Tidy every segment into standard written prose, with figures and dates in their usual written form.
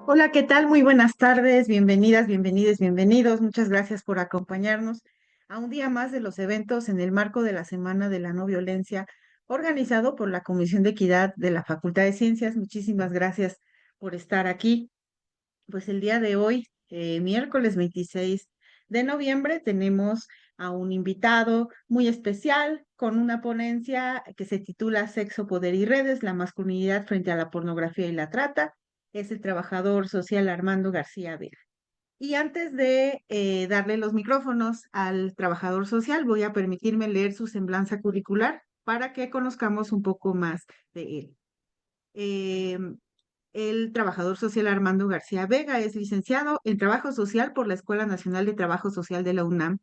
Hola, ¿qué tal? Muy buenas tardes, bienvenidas, bienvenidos, bienvenidos. Muchas gracias por acompañarnos a un día más de los eventos en el marco de la Semana de la No Violencia, organizado por la Comisión de Equidad de la Facultad de Ciencias. Muchísimas gracias por estar aquí. Pues el día de hoy, miércoles 26 de noviembre, tenemos a un invitado muy especial con una ponencia que se titula Sexo, Poder y Redes, la masculinidad frente a la pornografía y la trata. Es el trabajador social Armando García Vega. Y antes de darle los micrófonos al trabajador social, voy a permitirme leer su semblanza curricular para que conozcamos un poco más de él. Eh, el trabajador social Armando García Vega es licenciado en Trabajo Social por la Escuela Nacional de Trabajo Social de la UNAM.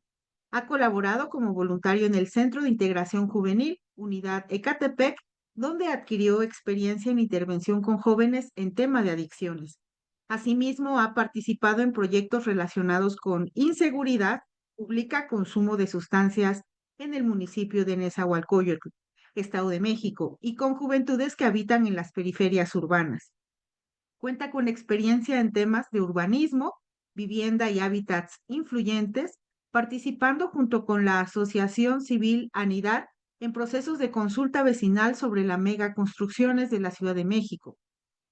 Ha colaborado como voluntario en el Centro de Integración Juvenil, Unidad Ecatepec, donde adquirió experiencia en intervención con jóvenes en tema de adicciones. Asimismo, ha participado en proyectos relacionados con inseguridad pública, consumo de sustancias en el municipio de Nezahualcóyotl, Estado de México, y con juventudes que habitan en las periferias urbanas. Cuenta con experiencia en temas de urbanismo, vivienda y hábitats influyentes, participando junto con la Asociación Civil Anidar en procesos de consulta vecinal sobre las megaconstrucciones de la Ciudad de México.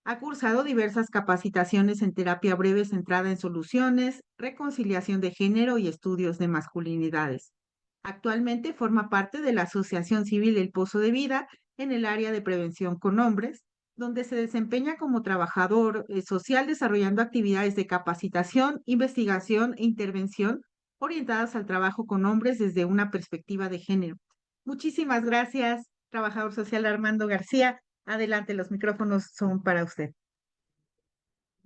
Ha cursado diversas capacitaciones en terapia breve centrada en soluciones, reconciliación de género y estudios de masculinidades. Actualmente forma parte de la Asociación Civil El Pozo de Vida en el área de prevención con hombres, donde se desempeña como trabajador social desarrollando actividades de capacitación, investigación e intervención orientadas al trabajo con hombres desde una perspectiva de género. Muchísimas gracias, trabajador social Armando García. Adelante, los micrófonos son para usted.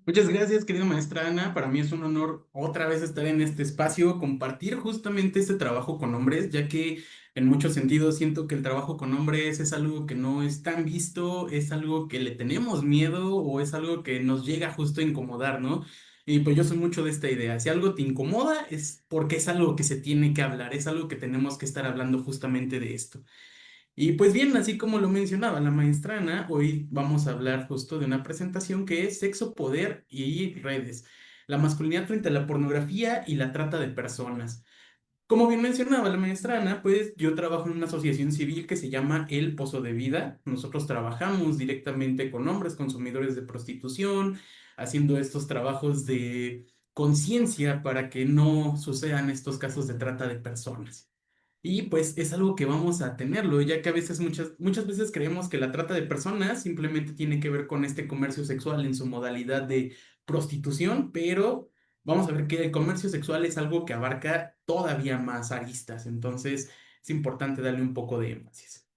Muchas gracias, querida maestra Ana. Para mí es un honor otra vez estar en este espacio, compartir justamente este trabajo con hombres, ya que en muchos sentidos siento que el trabajo con hombres es algo que no es tan visto, es algo que le tenemos miedo o es algo que nos llega justo a incomodar, ¿no? Y pues yo soy mucho de esta idea. Si algo te incomoda es porque es algo que se tiene que hablar, es algo que tenemos que estar hablando justamente de esto. Y pues bien, así como lo mencionaba la maestra Ana, hoy vamos a hablar justo de una presentación que es Sexo, Poder y Redes, la masculinidad frente a la pornografía y la trata de personas. Como bien mencionaba la maestra Ana, pues yo trabajo en una asociación civil que se llama El Pozo de Vida. Nosotros trabajamos directamente con hombres consumidores de prostitución, haciendo estos trabajos de conciencia para que no sucedan estos casos de trata de personas. Y pues es algo que vamos a tenerlo, ya que a veces, muchas veces creemos que la trata de personas simplemente tiene que ver con este comercio sexual en su modalidad de prostitución, pero vamos a ver que el comercio sexual es algo que abarca todavía más aristas, entonces es importante darle un poco de énfasis.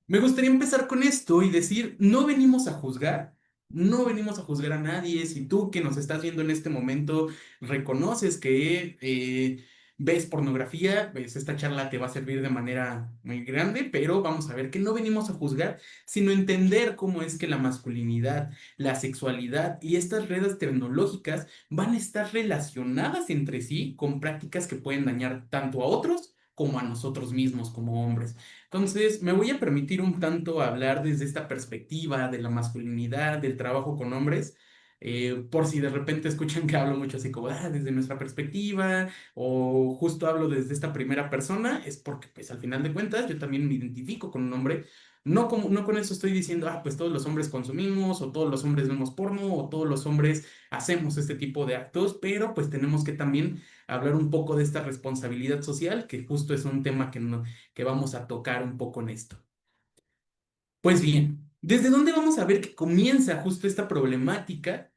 Me gustaría empezar con esto y decir, no venimos a juzgar, no venimos a juzgar a nadie. Si tú que nos estás viendo en este momento reconoces que ves pornografía, pues esta charla te va a servir de manera muy grande, pero vamos a ver que no venimos a juzgar, sino entender cómo es que la masculinidad, la sexualidad y estas redes tecnológicas van a estar relacionadas entre sí con prácticas que pueden dañar tanto a otros como a nosotros mismos como hombres. Entonces, me voy a permitir un tanto hablar desde esta perspectiva de la masculinidad, del trabajo con hombres, por si de repente escuchan que hablo mucho así como, desde nuestra perspectiva, o justo hablo desde esta primera persona, es porque, pues, al final de cuentas, yo también me identifico con un hombre. No con eso estoy diciendo, pues todos los hombres consumimos, o todos los hombres vemos porno, o todos los hombres hacemos este tipo de actos, pero pues tenemos que también hablar un poco de esta responsabilidad social, que justo es un tema que vamos a tocar un poco en esto. Pues bien, ¿desde dónde vamos a ver que comienza justo esta problemática?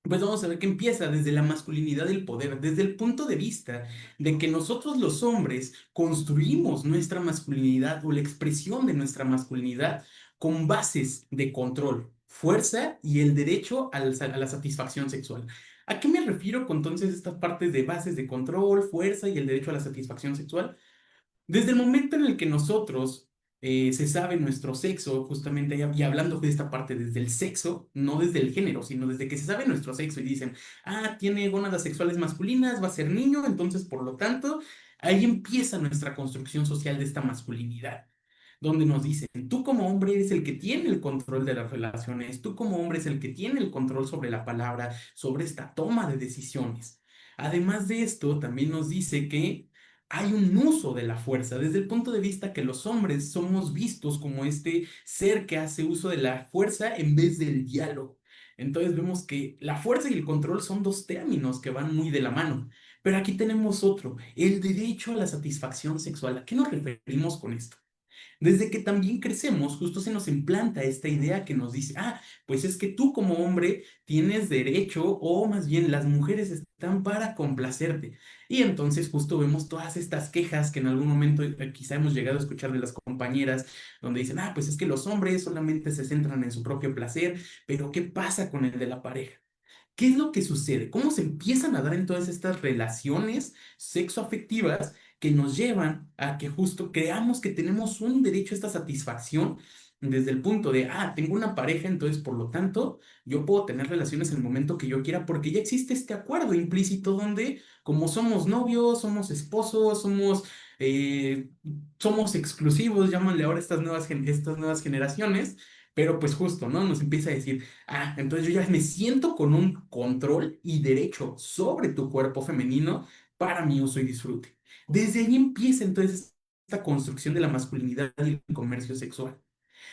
Pues vamos a ver que empieza desde la masculinidad del poder, desde el punto de vista de que nosotros los hombres construimos nuestra masculinidad o la expresión de nuestra masculinidad con bases de control, fuerza y el derecho a la satisfacción sexual. ¿A qué me refiero con entonces estas partes de bases de control, fuerza y el derecho a la satisfacción sexual? Desde el momento en el que nosotros se sabe nuestro sexo, justamente, y hablando de esta parte desde el sexo, no desde el género, sino desde que se sabe nuestro sexo y dicen, ah, tiene gónadas sexuales masculinas, va a ser niño, entonces por lo tanto, ahí empieza nuestra construcción social de esta masculinidad, donde nos dicen, tú como hombre eres el que tiene el control de las relaciones, tú como hombre es el que tiene el control sobre la palabra, sobre esta toma de decisiones. Además de esto, también nos dice que hay un uso de la fuerza, desde el punto de vista que los hombres somos vistos como este ser que hace uso de la fuerza en vez del diálogo. Entonces vemos que la fuerza y el control son dos términos que van muy de la mano. Pero aquí tenemos otro, el derecho a la satisfacción sexual. ¿A qué nos referimos con esto? Desde que también crecemos, justo se nos implanta esta idea que nos dice, ah, pues es que tú como hombre tienes derecho, o más bien las mujeres están para complacerte. Y entonces justo vemos todas estas quejas que en algún momento quizá hemos llegado a escuchar de las compañeras, donde dicen, ah, pues es que los hombres solamente se centran en su propio placer, pero ¿qué pasa con el de la pareja? ¿Qué es lo que sucede? ¿Cómo se empiezan a dar en todas estas relaciones sexoafectivas que nos llevan a que justo creamos que tenemos un derecho a esta satisfacción desde el punto de, ah, tengo una pareja, entonces por lo tanto yo puedo tener relaciones en el momento que yo quiera porque ya existe este acuerdo implícito donde como somos novios, somos esposos, eh, somos exclusivos, llámanle ahora estas nuevas generaciones, pero pues justo, ¿no? Nos empieza a decir, ah, entonces yo ya me siento con un control y derecho sobre tu cuerpo femenino para mi uso y disfrute. Desde ahí empieza entonces esta construcción de la masculinidad y el comercio sexual.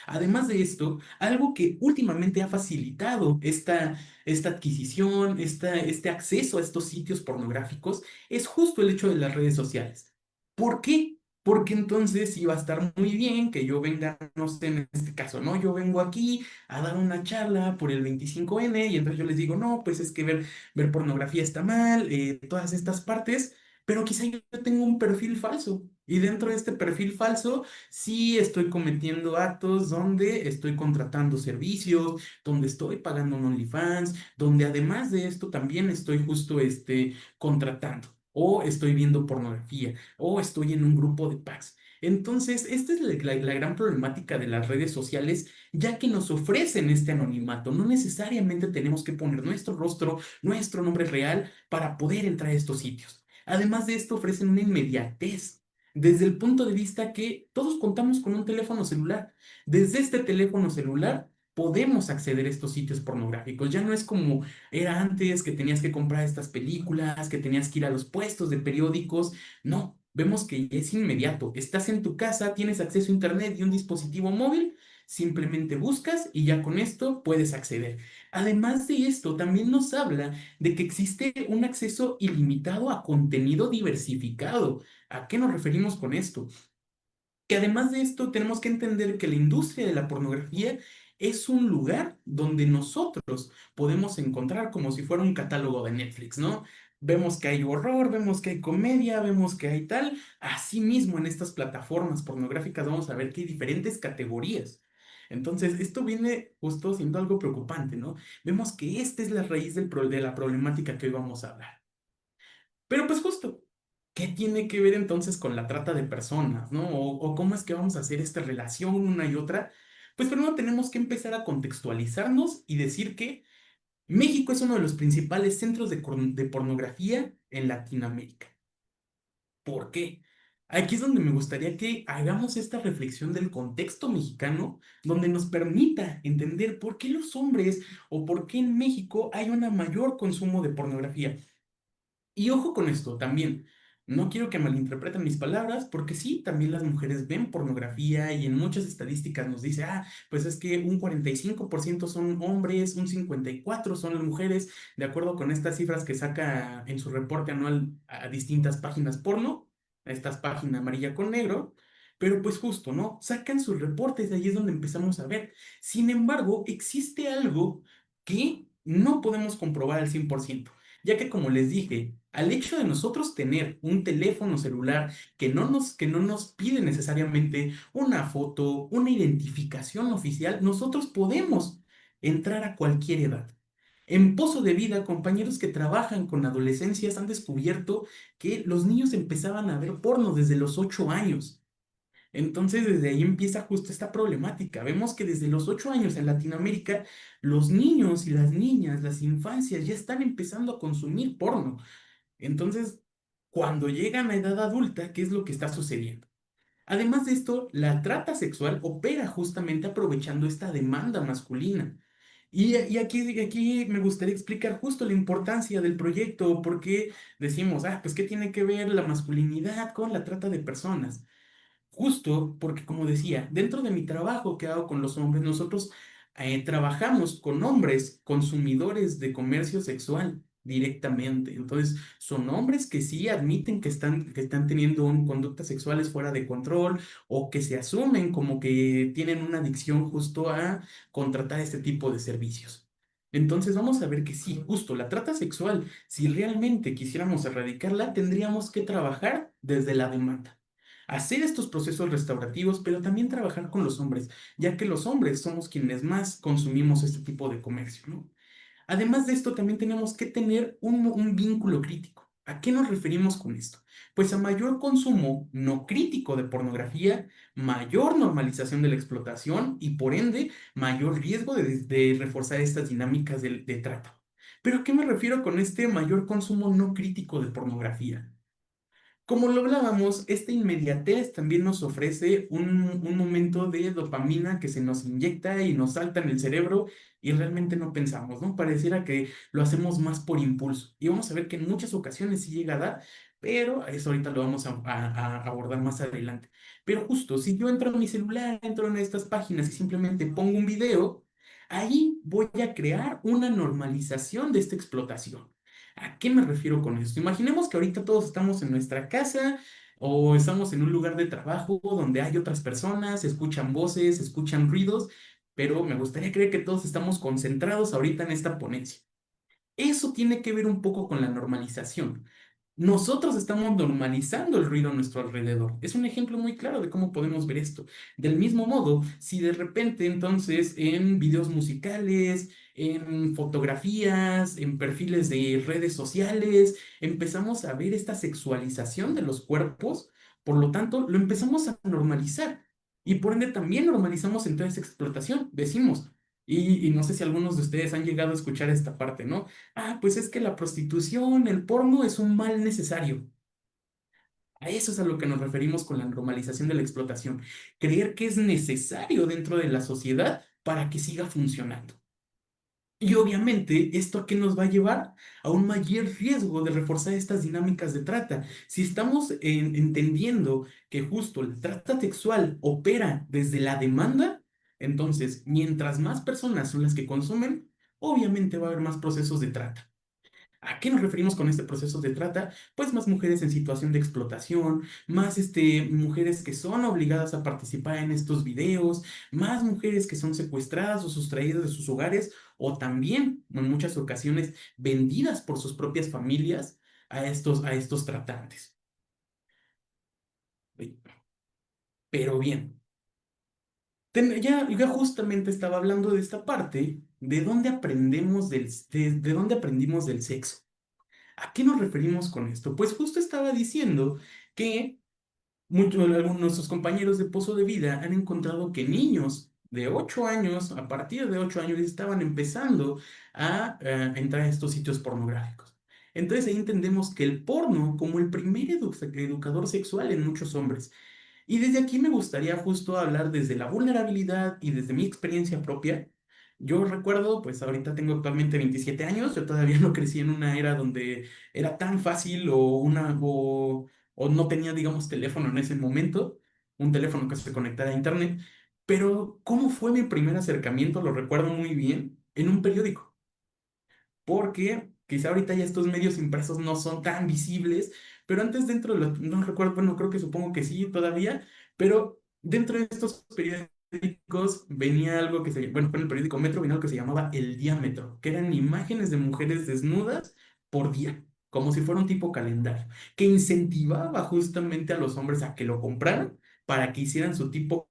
Además de esto, algo que últimamente ha facilitado esta adquisición, este acceso a estos sitios pornográficos, es justo el hecho de las redes sociales. ¿Por qué? Porque entonces iba a estar muy bien que yo venga, no sé, en este caso, ¿no? Yo vengo aquí a dar una charla por el 25N y entonces yo les digo, no, pues es que ver pornografía está mal, todas estas partes, pero quizá yo tengo un perfil falso. Y dentro de este perfil falso sí estoy cometiendo actos donde estoy contratando servicios, donde estoy pagando un OnlyFans, donde además de esto también estoy justo contratando, o estoy viendo pornografía, o estoy en un grupo de packs. Entonces, esta es la gran problemática de las redes sociales, ya que nos ofrecen este anonimato. No necesariamente tenemos que poner nuestro rostro, nuestro nombre real para poder entrar a estos sitios. Además de esto, ofrecen una inmediatez desde el punto de vista que todos contamos con un teléfono celular. Desde este teléfono celular podemos acceder a estos sitios pornográficos. Ya no es como era antes, que tenías que comprar estas películas, que tenías que ir a los puestos de periódicos. No, vemos que ya es inmediato. Estás en tu casa, tienes acceso a internet y un dispositivo móvil. Simplemente buscas y ya con esto puedes acceder. Además de esto, también nos habla de que existe un acceso ilimitado a contenido diversificado. ¿A qué nos referimos con esto? Que además de esto tenemos que entender que la industria de la pornografía es un lugar donde nosotros podemos encontrar como si fuera un catálogo de Netflix, ¿no? Vemos que hay horror, vemos que hay comedia, vemos que hay tal. Asimismo, en estas plataformas pornográficas vamos a ver que hay diferentes categorías. Entonces, esto viene justo siendo algo preocupante, ¿no? Vemos que esta es la raíz de la problemática que hoy vamos a hablar. Pero pues justo, ¿qué tiene que ver entonces con la trata de personas, ¿no? O cómo es que vamos a hacer esta relación una y otra. Pues primero tenemos que empezar a contextualizarnos y decir que México es uno de los principales centros de pornografía en Latinoamérica. ¿Por qué? Aquí es donde me gustaría que hagamos esta reflexión del contexto mexicano, donde nos permita entender por qué los hombres o por qué en México hay un mayor consumo de pornografía. Y ojo con esto también. No quiero que malinterpreten mis palabras, porque sí, también las mujeres ven pornografía y en muchas estadísticas nos dice, ah, pues es que un 45% son hombres, un 54% son las mujeres, de acuerdo con estas cifras que saca en su reporte anual a distintas páginas porno, a estas páginas amarilla con negro, pero pues justo, ¿no? Sacan sus reportes, ahí es donde empezamos a ver. Sin embargo, existe algo que no podemos comprobar al 100%, ya que como les dije, al hecho de nosotros tener un teléfono celular que no nos pide necesariamente una foto, una identificación oficial, nosotros podemos entrar a cualquier edad. En Pozo de Vida, compañeros que trabajan con adolescencias han descubierto que los niños empezaban a ver porno desde los 8 años. Entonces, desde ahí empieza justo esta problemática. Vemos que desde los 8 años en Latinoamérica, los niños y las niñas, las infancias, ya están empezando a consumir porno. Entonces, cuando llegan a edad adulta, ¿qué es lo que está sucediendo? Además de esto, la trata sexual opera justamente aprovechando esta demanda masculina. Y aquí me gustaría explicar justo la importancia del proyecto, porque decimos, pues ¿qué tiene que ver la masculinidad con la trata de personas? Justo porque, como decía, dentro de mi trabajo que hago con los hombres, nosotros trabajamos con hombres consumidores de comercio sexual directamente. Entonces, son hombres que sí admiten que están teniendo conductas sexuales fuera de control o que se asumen como que tienen una adicción justo a contratar este tipo de servicios. Entonces, vamos a ver que sí, justo la trata sexual, si realmente quisiéramos erradicarla, tendríamos que trabajar desde la demanda, hacer estos procesos restaurativos, pero también trabajar con los hombres, ya que los hombres somos quienes más consumimos este tipo de comercio, ¿no? Además de esto, también tenemos que tener un vínculo crítico. ¿A qué nos referimos con esto? Pues a mayor consumo no crítico de pornografía, mayor normalización de la explotación y por ende mayor riesgo de reforzar estas dinámicas de trata. ¿Pero a qué me refiero con este mayor consumo no crítico de pornografía? Como lo hablábamos, esta inmediatez también nos ofrece un momento de dopamina que se nos inyecta y nos salta en el cerebro y realmente no pensamos, ¿no? Pareciera que lo hacemos más por impulso. Y vamos a ver que en muchas ocasiones sí llega a dar, pero eso ahorita lo vamos a abordar más adelante. Pero justo, si yo entro a mi celular, entro en estas páginas y simplemente pongo un video, ahí voy a crear una normalización de esta explotación. ¿A qué me refiero con esto? Imaginemos que ahorita todos estamos en nuestra casa o estamos en un lugar de trabajo donde hay otras personas, se escuchan voces, se escuchan ruidos, pero me gustaría creer que todos estamos concentrados ahorita en esta ponencia. Eso tiene que ver un poco con la normalización. Nosotros estamos normalizando el ruido a nuestro alrededor. Es un ejemplo muy claro de cómo podemos ver esto. Del mismo modo, si de repente entonces en videos musicales, en fotografías, en perfiles de redes sociales, empezamos a ver esta sexualización de los cuerpos, por lo tanto, lo empezamos a normalizar. Y por ende también normalizamos entonces explotación. Decimos, y no sé si algunos de ustedes han llegado a escuchar esta parte, ¿no? Pues es que la prostitución, el porno es un mal necesario. A eso es a lo que nos referimos con la normalización de la explotación. Creer que es necesario dentro de la sociedad para que siga funcionando. Y obviamente, ¿esto a qué nos va a llevar? A un mayor riesgo de reforzar estas dinámicas de trata. Si estamos entendiendo que justo la trata sexual opera desde la demanda, entonces, mientras más personas son las que consumen, obviamente va a haber más procesos de trata. ¿A qué nos referimos con este proceso de trata? Pues más mujeres en situación de explotación, más mujeres que son obligadas a participar en estos videos, más mujeres que son secuestradas o sustraídas de sus hogares o también en muchas ocasiones vendidas por sus propias familias a estos tratantes. Pero bien, ya justamente estaba hablando de esta parte, de dónde aprendimos del sexo. ¿A qué nos referimos con esto? Pues justo estaba diciendo que algunos de nuestros compañeros de Pozo de Vida han encontrado que niños de 8 años, a partir de 8 años, estaban empezando a entrar a estos sitios pornográficos. Entonces ahí entendemos que el porno como el primer educador sexual en muchos hombres. Y desde aquí me gustaría justo hablar desde la vulnerabilidad y desde mi experiencia propia. Yo recuerdo, pues ahorita tengo actualmente 27 años, yo todavía no crecí en una era donde era tan fácil o no tenía, digamos, teléfono en ese momento, un teléfono que se conectara a internet, pero ¿cómo fue mi primer acercamiento? Lo recuerdo muy bien, en un periódico, porque quizá ahorita ya estos medios impresos no son tan visibles, pero antes dentro de los, no recuerdo, bueno, creo que supongo que sí todavía, pero dentro de estos periódicos venía algo bueno, fue en el periódico Metro, venía algo que se llamaba El Diámetro, que eran imágenes de mujeres desnudas por día, como si fuera un tipo calendario, que incentivaba justamente a los hombres a que lo compraran para que hicieran su tipo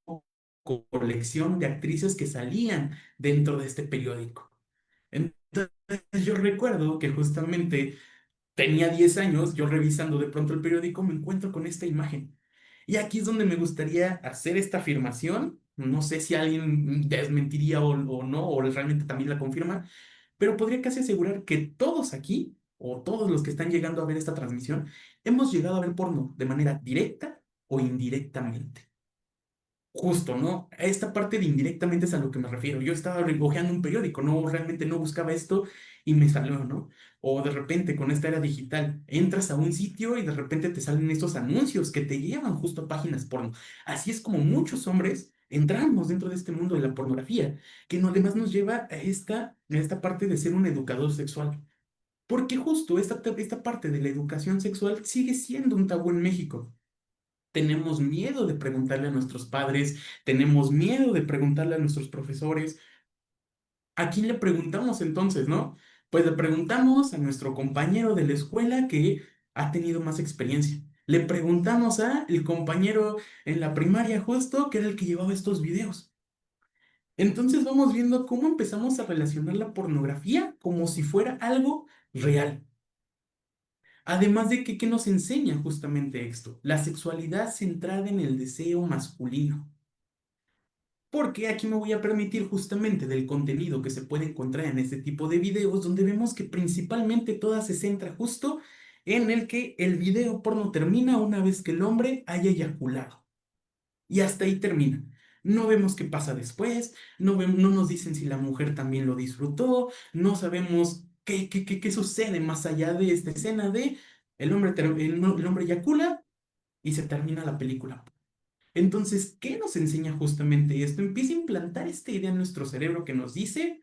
colección de actrices que salían dentro de este periódico. Entonces yo recuerdo que justamente tenía 10 años, yo revisando de pronto el periódico me encuentro con esta imagen. Y aquí es donde me gustaría hacer esta afirmación. No sé si alguien desmentiría o no, o realmente también la confirma, pero podría casi asegurar que todos aquí, o todos los que están llegando a ver esta transmisión, hemos llegado a ver porno de manera directa o indirectamente. Justo, ¿no? Esta parte de indirectamente es a lo que me refiero. Yo estaba hojeando un periódico, no, realmente no buscaba esto y me salió, ¿no? O de repente con esta era digital, entras a un sitio y de repente te salen estos anuncios que te llevan justo a páginas porno. Así es como muchos hombres entramos dentro de este mundo de la pornografía, que además nos lleva a esta parte de ser un educador sexual. Porque justo esta parte de la educación sexual sigue siendo un tabú en México. Tenemos miedo de preguntarle a nuestros padres, tenemos miedo de preguntarle a nuestros profesores. ¿A quién le preguntamos entonces, no? Pues le preguntamos a nuestro compañero de la escuela que ha tenido más experiencia. Le preguntamos a el compañero en la primaria justo, que era el que llevaba estos videos. Entonces vamos viendo cómo empezamos a relacionar la pornografía como si fuera algo real. Además de que, ¿qué nos enseña justamente esto? La sexualidad centrada en el deseo masculino. Porque aquí me voy a permitir justamente del contenido que se puede encontrar en este tipo de videos, donde vemos que principalmente toda se centra justo en el que el video porno termina una vez que el hombre haya eyaculado. Y hasta ahí termina. No vemos qué pasa después, no nos dicen si la mujer también lo disfrutó, no sabemos qué sucede más allá de esta escena de el hombre eyacula y se termina la película. Entonces, ¿qué nos enseña justamente esto? Empieza a implantar esta idea en nuestro cerebro que nos dice,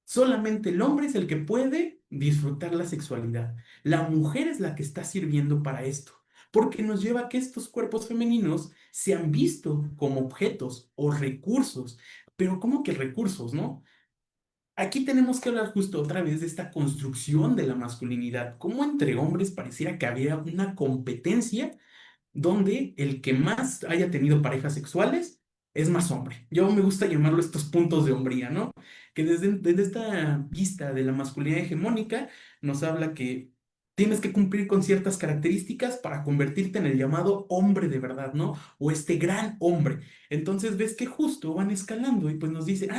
solamente el hombre es el que puede disfrutar la sexualidad. La mujer es la que está sirviendo para esto, porque nos lleva a que estos cuerpos femeninos se han visto como objetos o recursos. Pero ¿cómo que recursos, no? Aquí tenemos que hablar justo otra vez de esta construcción de la masculinidad, cómo entre hombres pareciera que había una competencia donde el que más haya tenido parejas sexuales es más hombre. Yo me gusta llamarlo estos puntos de hombría, ¿no? Que desde esta vista de la masculinidad hegemónica nos habla que tienes que cumplir con ciertas características para convertirte en el llamado hombre de verdad, ¿no? O este gran hombre. Entonces ves que justo van escalando y pues nos dice,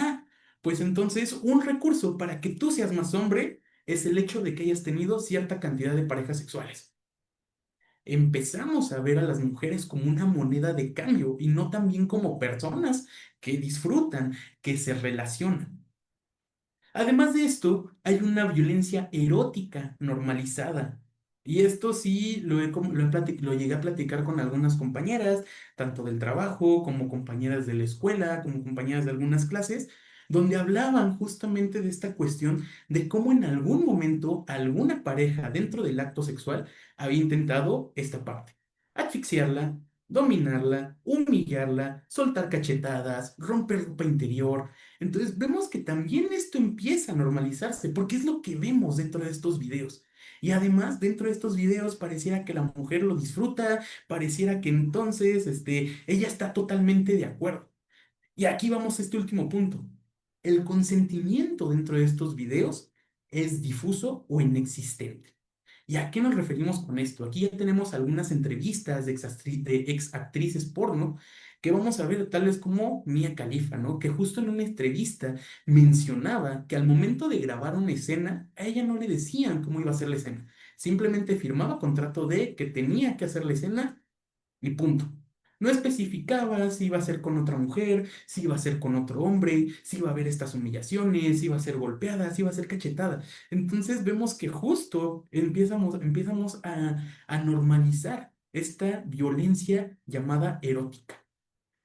pues entonces un recurso para que tú seas más hombre es el hecho de que hayas tenido cierta cantidad de parejas sexuales. Empezamos a ver a las mujeres como una moneda de cambio y no también como personas que disfrutan, que se relacionan. Además de esto, hay una violencia erótica normalizada. Y esto sí lo llegué a platicar con algunas compañeras, tanto del trabajo como compañeras de la escuela, como compañeras de algunas clases, donde hablaban justamente de esta cuestión de cómo en algún momento alguna pareja dentro del acto sexual había intentado esta parte: asfixiarla, dominarla, humillarla, soltar cachetadas, romper ropa interior. Entonces vemos que también esto empieza a normalizarse, porque es lo que vemos dentro de estos videos. Y además, dentro de estos videos pareciera que la mujer lo disfruta, pareciera que entonces ella está totalmente de acuerdo. Y aquí vamos a este último punto. El consentimiento dentro de estos videos es difuso o inexistente. ¿Y a qué nos referimos con esto? Aquí ya tenemos algunas entrevistas de ex actrices porno que vamos a ver, tales como Mia Khalifa, ¿no? Que justo en una entrevista mencionaba que al momento de grabar una escena, a ella no le decían cómo iba a ser la escena. Simplemente firmaba contrato de que tenía que hacer la escena y punto. No especificaba si iba a ser con otra mujer, si iba a ser con otro hombre, si iba a haber estas humillaciones, si iba a ser golpeada, si iba a ser cachetada. Entonces vemos que justo empezamos a normalizar esta violencia llamada erótica.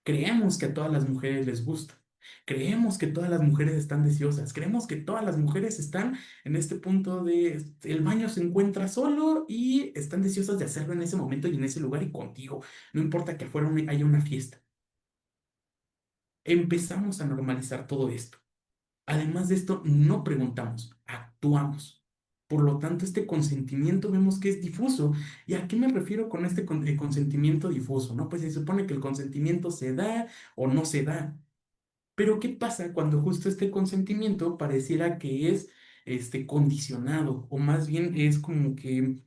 Creemos que a todas las mujeres les gusta. Creemos que todas las mujeres están deseosas. Creemos que todas las mujeres están en este punto de el baño se encuentra solo y están deseosas de hacerlo en ese momento y en ese lugar y contigo. No importa que afuera haya una fiesta. Empezamos a normalizar todo esto. Además de esto, no preguntamos, actuamos. Por lo tanto, este consentimiento vemos que es difuso. ¿Y a qué me refiero con este consentimiento difuso? ¿No? Pues se supone que el consentimiento se da o no se da. Pero ¿qué pasa cuando justo este consentimiento pareciera que es condicionado o más bien es como que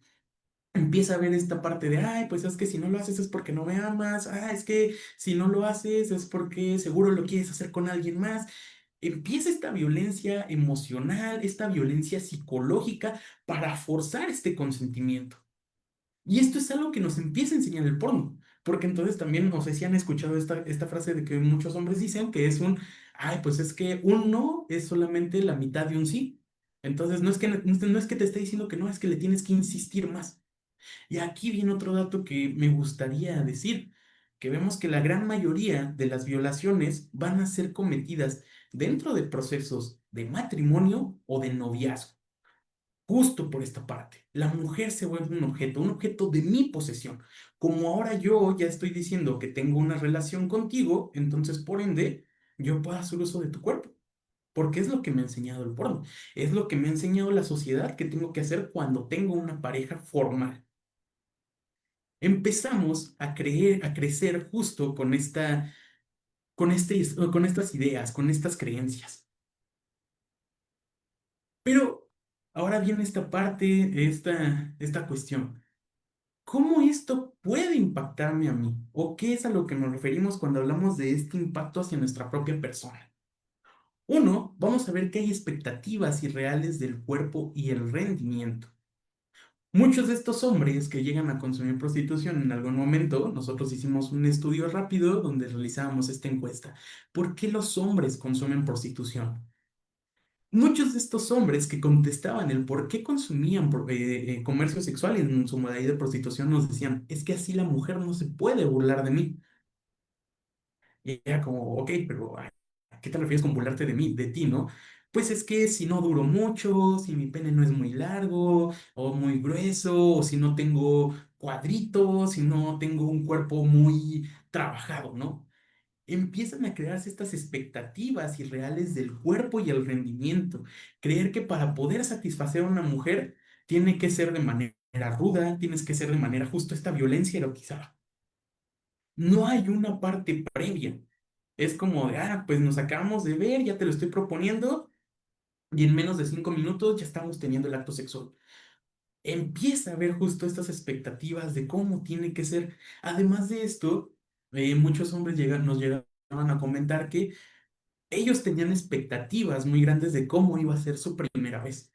empieza a ver esta parte de, ay, pues es que si no lo haces es porque no me amas, ah, es que si no lo haces es porque seguro lo quieres hacer con alguien más. Empieza esta violencia emocional, esta violencia psicológica para forzar este consentimiento. Y esto es algo que nos empieza a enseñar el porno, porque entonces también, no sé si han escuchado esta frase de que muchos hombres dicen que es un, ay, pues es que un no es solamente la mitad de un sí. Entonces no es que te esté diciendo que no, es que le tienes que insistir más. Y aquí viene otro dato que me gustaría decir, que vemos que la gran mayoría de las violaciones van a ser cometidas dentro de procesos de matrimonio o de noviazgo. Justo por esta parte, la mujer se vuelve un objeto de mi posesión. Como ahora yo ya estoy diciendo que tengo una relación contigo, entonces por ende yo puedo hacer uso de tu cuerpo, porque es lo que me ha enseñado el porno, es lo que me ha enseñado la sociedad que tengo que hacer cuando tengo una pareja formal. Empezamos a creer, a crecer justo con estas ideas, con estas creencias. Pero ahora viene esta parte, esta cuestión. ¿Cómo esto puede impactarme a mí? ¿O qué es a lo que nos referimos cuando hablamos de este impacto hacia nuestra propia persona? Uno, vamos a ver que hay expectativas irreales del cuerpo y el rendimiento. Muchos de estos hombres que llegan a consumir prostitución en algún momento, nosotros hicimos un estudio rápido donde realizábamos esta encuesta. ¿Por qué los hombres consumen prostitución? Muchos de estos hombres que contestaban el por qué consumían comercio sexual en su modalidad de prostitución nos decían, es que así la mujer no se puede burlar de mí. Y era como, ok, pero ¿a qué te refieres con burlarte de mí, de ti, no? Pues es que si no duro mucho, si mi pene no es muy largo o muy grueso, o si no tengo cuadritos, si no tengo un cuerpo muy trabajado, ¿no? Empiezan a crearse estas expectativas irreales del cuerpo y el rendimiento. Creer que para poder satisfacer a una mujer tiene que ser de manera ruda, tienes que ser de manera justo esta violencia erotizada. No hay una parte previa. Es como de, ah, pues nos acabamos de ver, ya te lo estoy proponiendo y en menos de 5 minutos ya estamos teniendo el acto sexual. Empieza a ver justo estas expectativas de cómo tiene que ser. Además de esto, muchos hombres nos llegaban a comentar que ellos tenían expectativas muy grandes de cómo iba a ser su primera vez.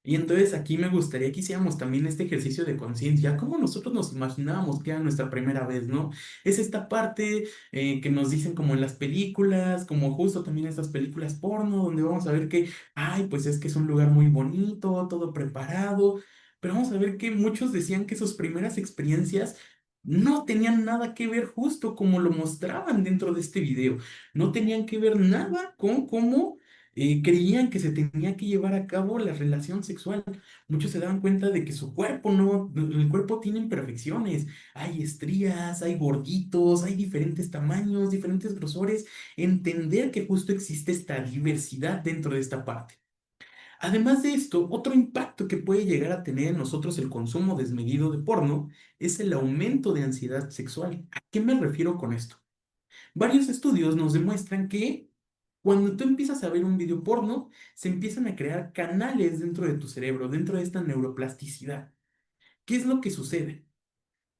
Y entonces aquí me gustaría que hiciéramos también este ejercicio de conciencia, cómo nosotros nos imaginábamos que era nuestra primera vez, ¿no? Es esta parte que nos dicen como en las películas, como justo también estas películas porno, donde vamos a ver que, ay, pues es que es un lugar muy bonito, todo preparado, pero vamos a ver que muchos decían que sus primeras experiencias no tenían nada que ver justo como lo mostraban dentro de este video, no tenían que ver nada con cómo creían que se tenía que llevar a cabo la relación sexual. Muchos se daban cuenta de que su cuerpo no, el cuerpo tiene imperfecciones, hay estrías, hay gorditos, hay diferentes tamaños, diferentes grosores. Entender que justo existe esta diversidad dentro de esta parte. Además de esto, otro impacto que puede llegar a tener en nosotros el consumo desmedido de porno es el aumento de ansiedad sexual. ¿A qué me refiero con esto? Varios estudios nos demuestran que cuando tú empiezas a ver un video porno, se empiezan a crear canales dentro de tu cerebro, dentro de esta neuroplasticidad. ¿Qué es lo que sucede?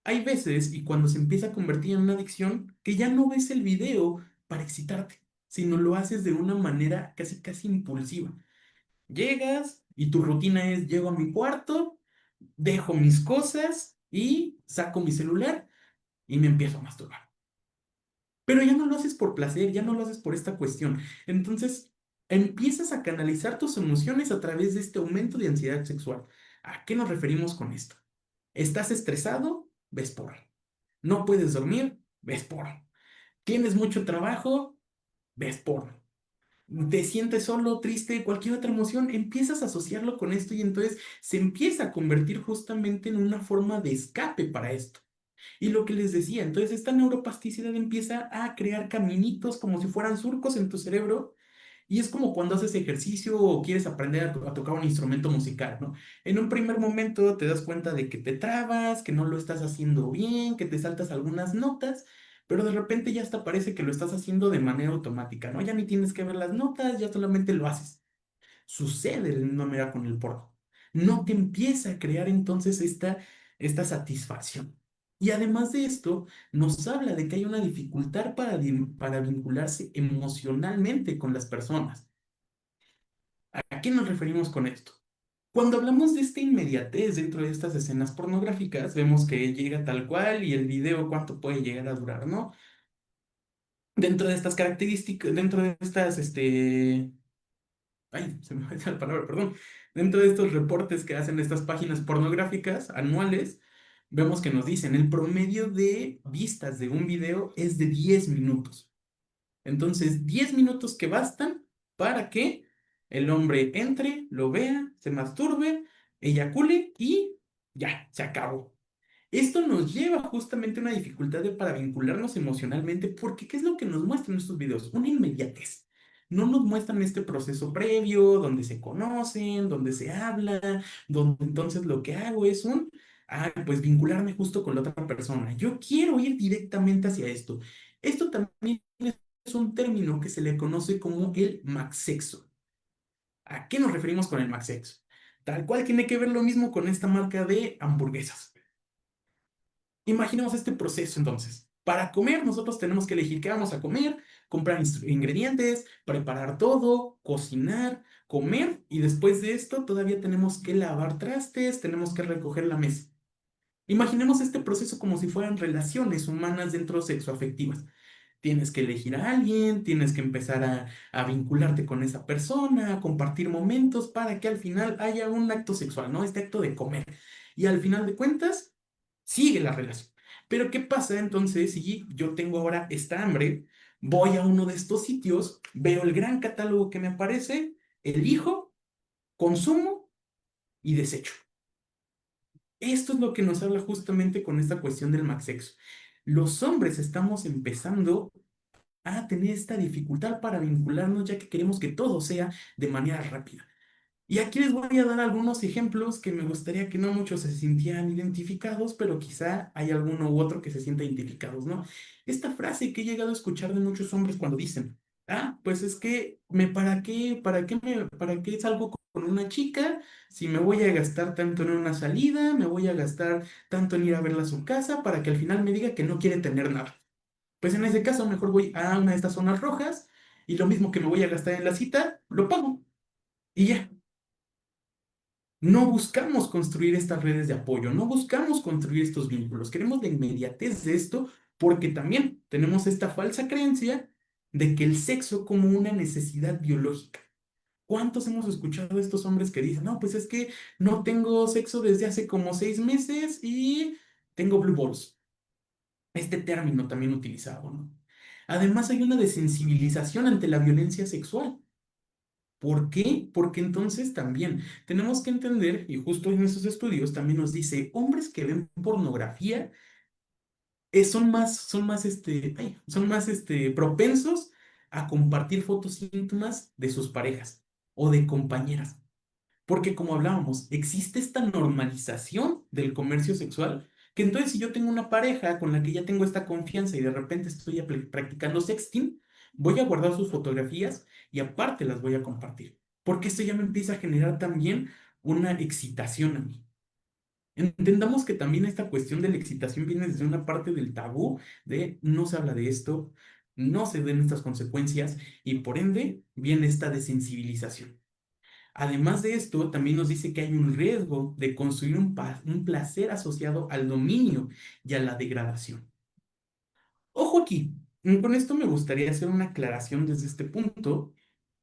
Hay veces, y cuando se empieza a convertir en una adicción, que ya no ves el video para excitarte, sino lo haces de una manera casi casi impulsiva. Llegas y tu rutina es, llego a mi cuarto, dejo mis cosas y saco mi celular y me empiezo a masturbar. Pero ya no lo haces por placer, ya no lo haces por esta cuestión. Entonces, empiezas a canalizar tus emociones a través de este aumento de ansiedad sexual. ¿A qué nos referimos con esto? ¿Estás estresado? Ves porno. ¿No puedes dormir? Ves porno. ¿Tienes mucho trabajo? Ves porno. ¿Te sientes solo, triste, cualquier otra emoción? Empiezas a asociarlo con esto y entonces se empieza a convertir justamente en una forma de escape para esto. Y lo que les decía, entonces esta neuroplasticidad empieza a crear caminitos como si fueran surcos en tu cerebro. Y es como cuando haces ejercicio o quieres aprender a tocar un instrumento musical, ¿no? En un primer momento te das cuenta de que te trabas, que no lo estás haciendo bien, que te saltas algunas notas, pero de repente ya hasta parece que lo estás haciendo de manera automática, ¿no? Ya ni tienes que ver las notas, ya solamente lo haces. Sucede de la misma manera con el porno. no te empieza a crear entonces esta satisfacción. Y además de esto, nos habla de que hay una dificultad para vincularse emocionalmente con las personas. ¿A qué nos referimos con esto? Cuando hablamos de esta inmediatez dentro de estas escenas pornográficas, vemos que llega tal cual y el video cuánto puede llegar a durar, ¿no? Dentro de estas características, dentro de estas, ay, se me fue la palabra, perdón. Dentro de estos reportes que hacen estas páginas pornográficas anuales, vemos que nos dicen el promedio de vistas de un video es de 10 minutos. Entonces, 10 minutos que bastan para que el hombre entre, lo vea, se masturbe, eyacule y ya, se acabó. Esto nos lleva justamente a una dificultad para vincularnos emocionalmente, porque ¿qué es lo que nos muestran estos videos? Una inmediatez. No nos muestran este proceso previo, donde se conocen, donde se habla, donde entonces lo que hago es pues vincularme justo con la otra persona. Yo quiero ir directamente hacia esto. Esto también es un término que se le conoce como el maxexo. ¿A qué nos referimos con el maxexo? Tal cual tiene que ver lo mismo con esta marca de hamburguesas. Imaginemos este proceso entonces. Para comer, nosotros tenemos que elegir qué vamos a comer, comprar ingredientes, preparar todo, cocinar, comer y después de esto todavía tenemos que lavar trastes, tenemos que recoger la mesa. Imaginemos este proceso como si fueran relaciones humanas dentro sexoafectivas. Tienes que elegir a alguien, tienes que empezar a vincularte con esa persona, a compartir momentos para que al final haya un acto sexual, ¿no? Este acto de comer. Y al final de cuentas, sigue la relación. Pero ¿qué pasa entonces si yo tengo ahora esta hambre? Voy a uno de estos sitios, veo el gran catálogo que me aparece, elijo, consumo y desecho. Esto es lo que nos habla justamente con esta cuestión del maxexo. Los hombres estamos empezando a tener esta dificultad para vincularnos ya que queremos que todo sea de manera rápida. Y aquí les voy a dar algunos ejemplos que me gustaría que no muchos se sintieran identificados, pero quizá hay alguno u otro que se sienta identificados, ¿no? Esta frase que he llegado a escuchar de muchos hombres cuando dicen, pues es que, ¿para qué salgo con una chica si me voy a gastar tanto en una salida, me voy a gastar tanto en ir a verla a su casa para que al final me diga que no quiere tener nada? Pues en ese caso mejor voy a una de estas zonas rojas y lo mismo que me voy a gastar en la cita, lo pago y ya. No buscamos construir estas redes de apoyo, no buscamos construir estos vínculos, queremos la inmediatez de esto porque también tenemos esta falsa creencia de que el sexo como una necesidad biológica. ¿Cuántos hemos escuchado de estos hombres que dicen, no, pues es que no tengo sexo desde hace como 6 meses y tengo blue balls? Este término también utilizado, ¿no? Además hay una desensibilización ante la violencia sexual. ¿Por qué? Porque entonces también tenemos que entender, y justo en esos estudios también nos dice, hombres que ven pornografía son más propensos a compartir fotos íntimas de sus parejas o de compañeras. Porque como hablábamos, existe esta normalización del comercio sexual, que entonces si yo tengo una pareja con la que ya tengo esta confianza y de repente estoy practicando sexting, voy a guardar sus fotografías y aparte las voy a compartir. Porque esto ya me empieza a generar también una excitación a mí. Entendamos que también esta cuestión de la excitación viene desde una parte del tabú de no se habla de esto, no se ven estas consecuencias y por ende viene esta desensibilización. Además de esto, también nos dice que hay un riesgo de construir un placer asociado al dominio y a la degradación. Ojo aquí, con esto me gustaría hacer una aclaración desde este punto.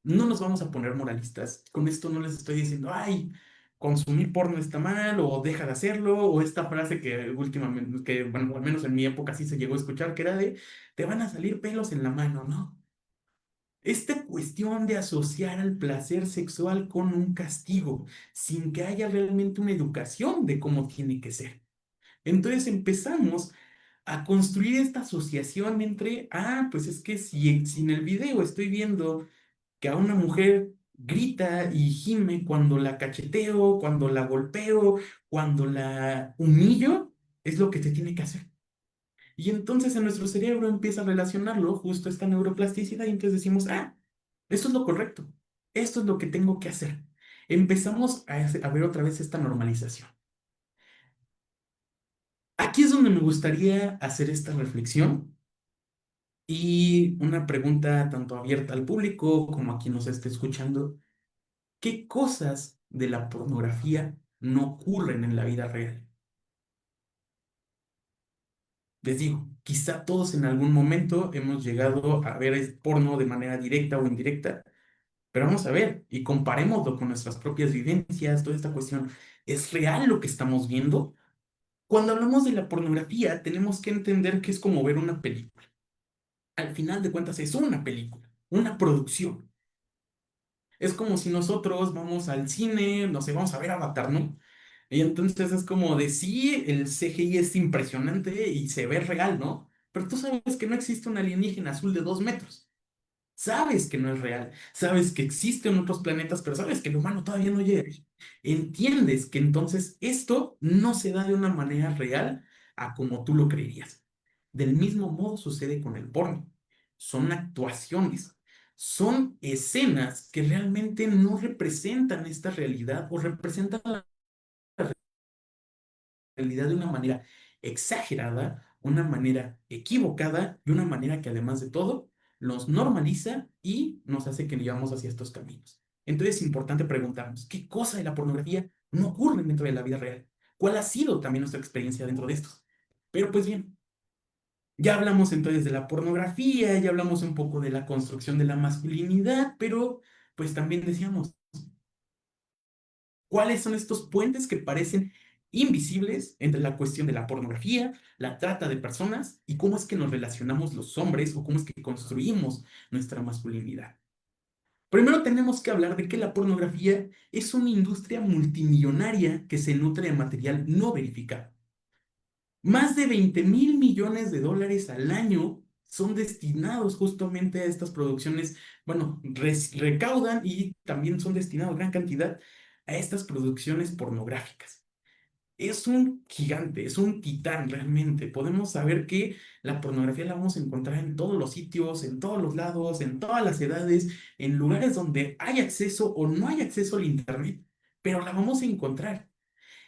No nos vamos a poner moralistas. Con esto no les estoy diciendo, ay, consumir porno está mal o deja de hacerlo, o esta frase que últimamente, que bueno, al menos en mi época sí se llegó a escuchar, que era de, te van a salir pelos en la mano, ¿no? Esta cuestión de asociar al placer sexual con un castigo, sin que haya realmente una educación de cómo tiene que ser. Entonces empezamos a construir esta asociación entre, pues es que si en el video estoy viendo que a una mujer grita y gime cuando la cacheteo, cuando la golpeo, cuando la humillo, es lo que se tiene que hacer. Y entonces en nuestro cerebro empieza a relacionarlo justo esta neuroplasticidad y entonces decimos, esto es lo correcto, esto es lo que tengo que hacer. empezamos a ver otra vez esta normalización. Aquí es donde me gustaría hacer esta reflexión y una pregunta tanto abierta al público como a quien nos esté escuchando. ¿Qué cosas de la pornografía no ocurren en la vida real? Les digo, quizá todos en algún momento hemos llegado a ver el porno de manera directa o indirecta, pero vamos a ver y comparémoslo con nuestras propias vivencias, toda esta cuestión. ¿Es real lo que estamos viendo? Cuando hablamos de la pornografía, tenemos que entender que es como ver una película. Al final de cuentas, es una película, una producción. Es como si nosotros vamos al cine, no sé, vamos a ver Avatar, ¿no? Y entonces es como de sí, el CGI es impresionante y se ve real, ¿no? Pero tú sabes que no existe un alienígena azul de 2 metros. Sabes que no es real, sabes que existen otros planetas, pero sabes que el humano todavía no llega ahí. Entiendes que entonces esto no se da de una manera real a como tú lo creerías. Del mismo modo sucede con el porno. Son actuaciones, son escenas que realmente no representan esta realidad o representan la realidad de una manera exagerada, una manera equivocada y una manera que además de todo los normaliza y nos hace que llevamos hacia estos caminos. Entonces es importante preguntarnos, ¿qué cosa de la pornografía no ocurre dentro de la vida real? ¿Cuál ha sido también nuestra experiencia dentro de estos? Pero pues bien, ya hablamos entonces de la pornografía, ya hablamos un poco de la construcción de la masculinidad, pero pues también decíamos, ¿cuáles son estos puentes que parecen invisibles entre la cuestión de la pornografía, la trata de personas y cómo es que nos relacionamos los hombres o cómo es que construimos nuestra masculinidad? Primero tenemos que hablar de que la pornografía es una industria multimillonaria que se nutre de material no verificado. Más de 20.000 millones de dólares al año son destinados justamente a estas producciones, bueno, recaudan y también son destinados gran cantidad a estas producciones pornográficas. Es un gigante, es un titán realmente. Podemos saber que la pornografía la vamos a encontrar en todos los sitios, en todos los lados, en todas las edades, en lugares donde hay acceso o no hay acceso al internet, pero la vamos a encontrar.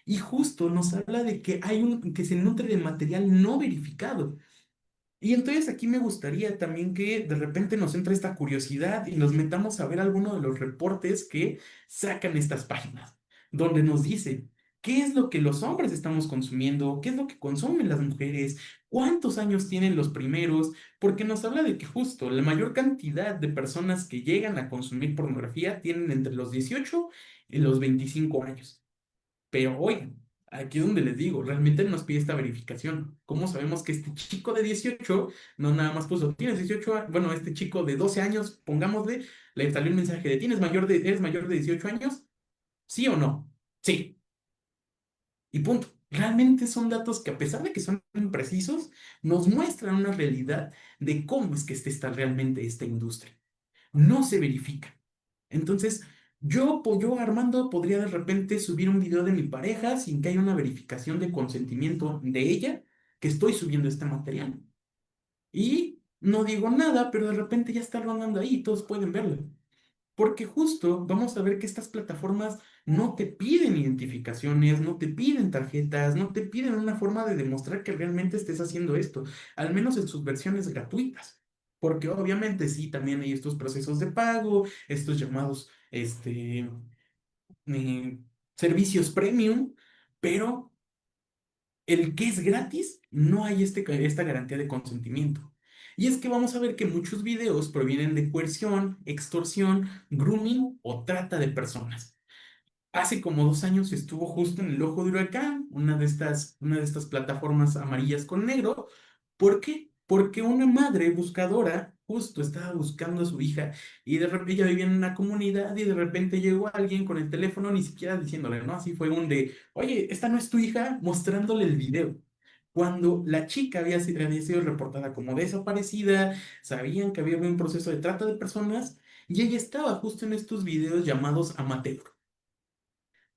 Y justo nos habla de que que se nutre de material no verificado. Y entonces aquí me gustaría también que de repente nos entre esta curiosidad y nos metamos a ver alguno de los reportes que sacan estas páginas, donde nos dice qué es lo que los hombres estamos consumiendo, qué es lo que consumen las mujeres, cuántos años tienen los primeros, porque nos habla de que justo la mayor cantidad de personas que llegan a consumir pornografía tienen entre los 18 y los 25 años. Pero oigan, aquí es donde les digo, realmente nos pide esta verificación. ¿Cómo sabemos que este chico de 18 no nada más puso, tienes 18 años, bueno, este chico de 12 años, pongámosle, le salió un mensaje de, ¿eres mayor de 18 años? ¿Sí o no? Sí. Y punto. Realmente son datos que a pesar de que son imprecisos, nos muestran una realidad de cómo es que está realmente esta industria. No se verifica. Entonces, yo, Armando, podría de repente subir un video de mi pareja sin que haya una verificación de consentimiento de ella que estoy subiendo este material. Y no digo nada, pero de repente ya está rondando ahí, todos pueden verlo. Porque justo vamos a ver que estas plataformas no te piden identificaciones, no te piden tarjetas, no te piden una forma de demostrar que realmente estés haciendo esto, al menos en sus versiones gratuitas. Porque obviamente sí, también hay estos procesos de pago, estos llamados eh, servicios premium, pero el que es gratis, no hay esta garantía de consentimiento. Y es que vamos a ver que muchos videos provienen de coerción, extorsión, grooming o trata de personas. Hace como 2 años estuvo justo en el ojo de huracán, una de estas plataformas amarillas con negro. ¿Por qué? Porque una madre buscadora justo estaba buscando a su hija y de repente ella vivía en una comunidad y de repente llegó alguien con el teléfono ni siquiera diciéndole, ¿no? Así fue un de, oye, esta no es tu hija, mostrándole el video. Cuando la chica había sido reportada como desaparecida, sabían que había un proceso de trata de personas y ella estaba justo en estos videos llamados amateur.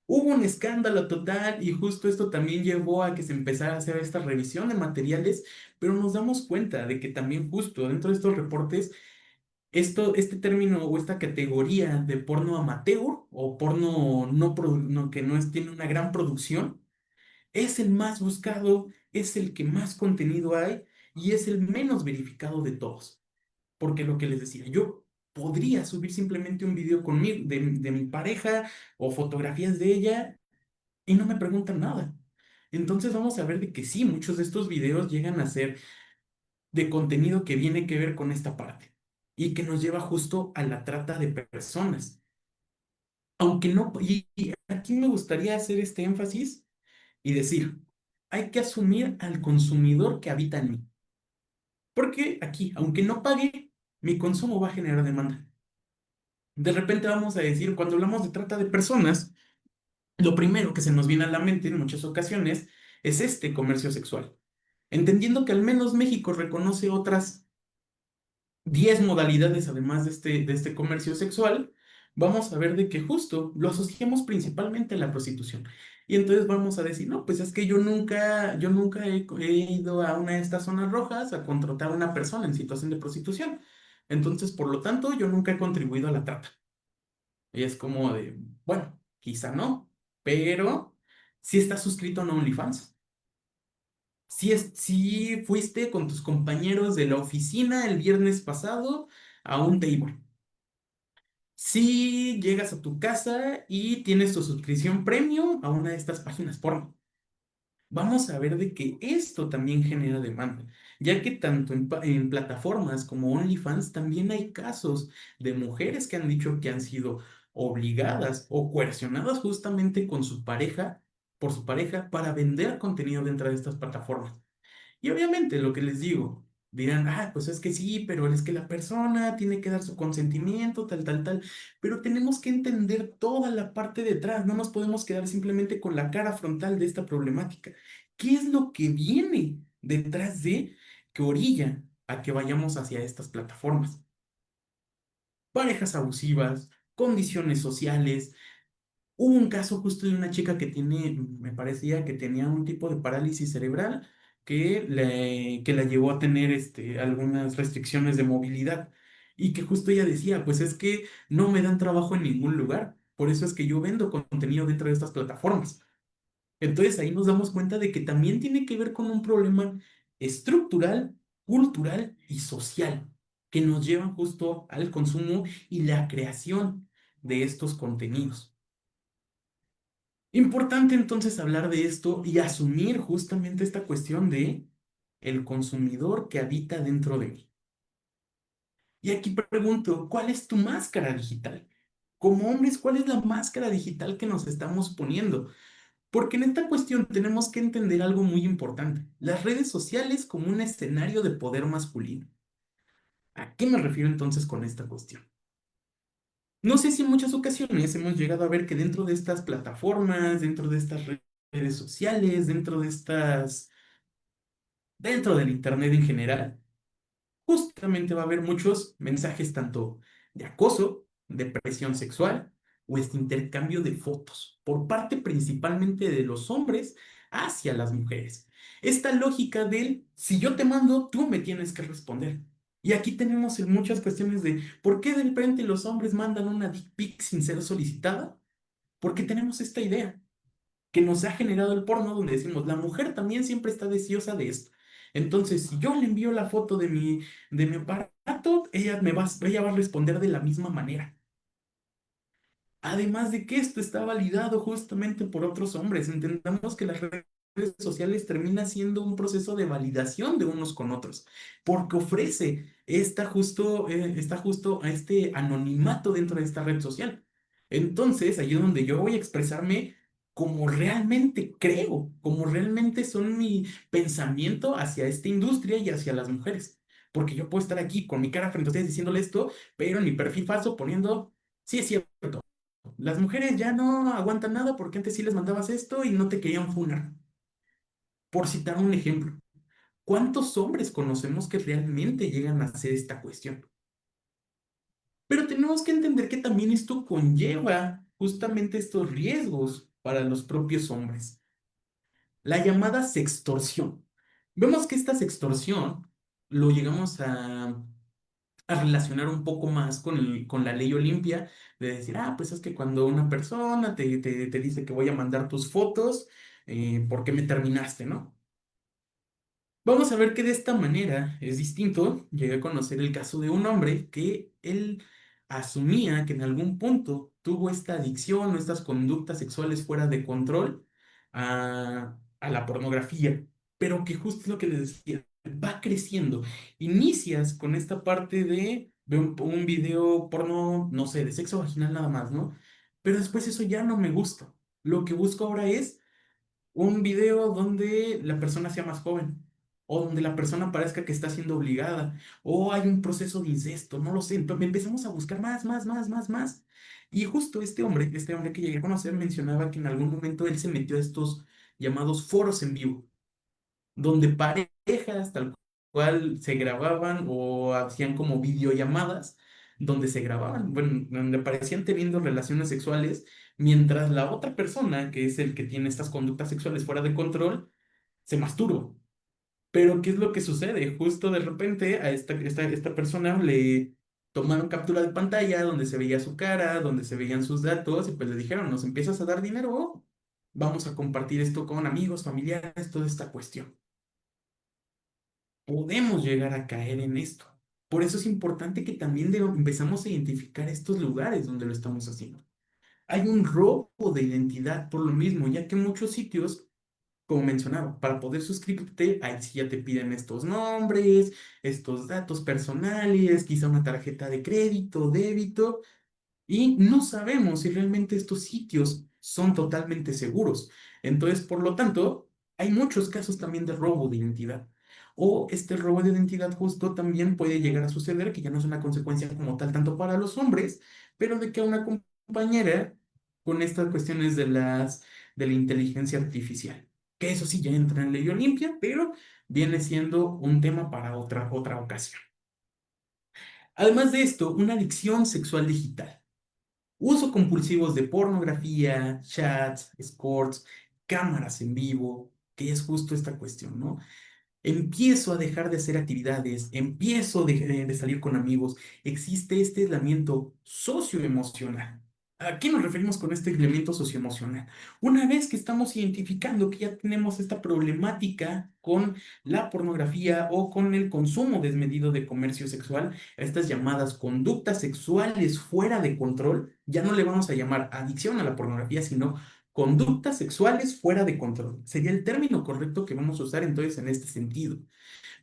Hubo un escándalo total y justo esto también llevó a que se empezara a hacer esta revisión de materiales, pero nos damos cuenta de que también justo dentro de estos reportes este término o esta categoría de porno amateur o porno no, que no tiene una gran producción, es el más buscado, es el que más contenido hay y es el menos verificado de todos. Porque lo que les decía, yo podría subir simplemente un video conmigo, de mi pareja o fotografías de ella y no me preguntan nada. Entonces vamos a ver de que sí, muchos de estos videos llegan a ser de contenido que viene que ver con esta parte y que nos lleva justo a la trata de personas. Aunque no, y aquí me gustaría hacer este énfasis y decir, hay que asumir al consumidor que habita en mí. Porque aquí, aunque no pague, mi consumo va a generar demanda. De repente vamos a decir, cuando hablamos de trata de personas, lo primero que se nos viene a la mente en muchas ocasiones es este comercio sexual. Entendiendo que al menos México reconoce otras 10 modalidades además de este comercio sexual, vamos a ver de que justo lo asociamos principalmente a la prostitución. Y entonces vamos a decir, no, pues es que yo nunca he ido a una de estas zonas rojas a contratar a una persona en situación de prostitución. Entonces, por lo tanto, yo nunca he contribuido a la trata. Y es como de, bueno, quizá no, pero si estás suscrito a un OnlyFans. Si fuiste con tus compañeros de la oficina el viernes pasado a un table. Si llegas a tu casa y tienes tu suscripción premium a una de estas páginas porno. Vamos a ver de que esto también genera demanda, ya que tanto en plataformas como OnlyFans también hay casos de mujeres que han dicho que han sido obligadas o coercionadas justamente con su pareja, por su pareja, para vender contenido dentro de estas plataformas. Y obviamente lo que les digo, dirán, ah, pues es que sí, pero es que la persona tiene que dar su consentimiento, tal, tal, tal, pero tenemos que entender toda la parte detrás, no nos podemos quedar simplemente con la cara frontal de esta problemática. ¿Qué es lo que viene detrás de que orilla a que vayamos hacia estas plataformas? Parejas abusivas, condiciones sociales. Hubo un caso justo de una chica que me parecía que tenía un tipo de parálisis cerebral que la llevó a tener algunas restricciones de movilidad y que justo ella decía, pues es que no me dan trabajo en ningún lugar, por eso es que yo vendo contenido dentro de estas plataformas. Entonces ahí nos damos cuenta de que también tiene que ver con un problema estructural, cultural y social que nos llevan justo al consumo y la creación de estos contenidos. Importante entonces hablar de esto y asumir justamente esta cuestión de el consumidor que habita dentro de mí. Y aquí pregunto, ¿cuál es tu máscara digital? Como hombres, ¿cuál es la máscara digital que nos estamos poniendo? Porque en esta cuestión tenemos que entender algo muy importante, las redes sociales como un escenario de poder masculino. ¿A qué me refiero entonces con esta cuestión? No sé si en muchas ocasiones hemos llegado a ver que dentro de estas plataformas, dentro de estas redes sociales, dentro del Internet en general, justamente va a haber muchos mensajes tanto de acoso, de presión sexual o este intercambio de fotos por parte principalmente de los hombres hacia las mujeres. Esta lógica del si yo te mando, tú me tienes que responder. Y aquí tenemos en muchas cuestiones de por qué de repente los hombres mandan una dick pic sin ser solicitada, porque tenemos esta idea que nos ha generado el porno, donde decimos, la mujer también siempre está deseosa de esto. Entonces, si yo le envío la foto de mi aparato, ella va a responder de la misma manera. Además de que esto está validado justamente por otros hombres. Entendamos que las redes sociales termina siendo un proceso de validación de unos con otros, porque ofrece está justo a este anonimato dentro de esta red social. Entonces, ahí es donde yo voy a expresarme como realmente creo, como realmente son mi pensamiento hacia esta industria y hacia las mujeres. Porque yo puedo estar aquí con mi cara frente a ustedes diciéndole esto, pero en mi perfil falso poniendo, sí es cierto, las mujeres ya no aguantan nada porque antes sí les mandabas esto y no te querían funar. Por citar un ejemplo, ¿cuántos hombres conocemos que realmente llegan a hacer esta cuestión? Pero tenemos que entender que también esto conlleva justamente estos riesgos para los propios hombres. La llamada sextorsión. Vemos que esta sextorsión lo llegamos a relacionar un poco más con la ley Olimpia, de decir, ah, pues es que cuando una persona te dice que voy a mandar tus fotos, ¿por qué me terminaste, no? Vamos a ver que de esta manera es distinto. Llegué a conocer el caso de un hombre que él asumía que en algún punto tuvo esta adicción o estas conductas sexuales fuera de control a la pornografía, pero que justo es lo que les decía, va creciendo. Inicias con esta parte de ver un video porno, no sé, de sexo vaginal nada más, ¿no? Pero después eso ya no me gusta. Lo que busco ahora es un video donde la persona sea más joven, o donde la persona parezca que está siendo obligada, o hay un proceso de incesto, no lo sé. Entonces empezamos a buscar más, más, más, más, más. Y justo este hombre que llegué a conocer mencionaba que en algún momento él se metió a estos llamados foros en vivo donde parejas tal cual se grababan o hacían como videollamadas, donde se grababan, bueno, donde parecían teniendo relaciones sexuales, mientras la otra persona, que es el que tiene estas conductas sexuales fuera de control, se masturba. Pero ¿qué es lo que sucede? Justo de repente a esta persona le tomaron captura de pantalla donde se veía su cara, donde se veían sus datos y pues le dijeron, ¿nos empiezas a dar dinero? Vamos a compartir esto con amigos, familiares, toda esta cuestión. Podemos llegar a caer en esto. Por eso es importante que también empezamos a identificar estos lugares donde lo estamos haciendo. Hay un robo de identidad por lo mismo, ya que muchos sitios, como mencionaba, para poder suscribirte, ahí sí ya te piden estos nombres, estos datos personales, quizá una tarjeta de crédito, débito, y no sabemos si realmente estos sitios son totalmente seguros. Entonces, por lo tanto, hay muchos casos también de robo de identidad. O este robo de identidad justo también puede llegar a suceder, que ya no es una consecuencia como tal tanto para los hombres, pero de que a una compañera con estas cuestiones de la inteligencia artificial, que eso sí ya entra en ley Olimpia, pero viene siendo un tema para otra ocasión. Además de esto, una adicción sexual digital. Uso compulsivos de pornografía, chats, escorts, cámaras en vivo, que es justo esta cuestión, ¿no? Empiezo a dejar de hacer actividades, empiezo de salir con amigos, existe este aislamiento socioemocional. ¿A qué nos referimos con este aislamiento socioemocional? Una vez que estamos identificando que ya tenemos esta problemática con la pornografía o con el consumo desmedido de comercio sexual, a estas llamadas conductas sexuales fuera de control, ya no le vamos a llamar adicción a la pornografía, sino conductas sexuales fuera de control. Sería el término correcto que vamos a usar entonces en este sentido.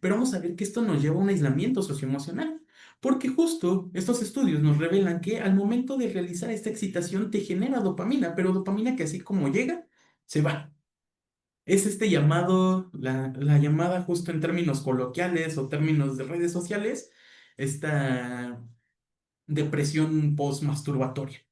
Pero vamos a ver que esto nos lleva a un aislamiento socioemocional. Porque justo estos estudios nos revelan que al momento de realizar esta excitación te genera dopamina, pero dopamina que así como llega, se va. Es este llamado, la llamada justo en términos coloquiales o términos de redes sociales, esta depresión postmasturbatoria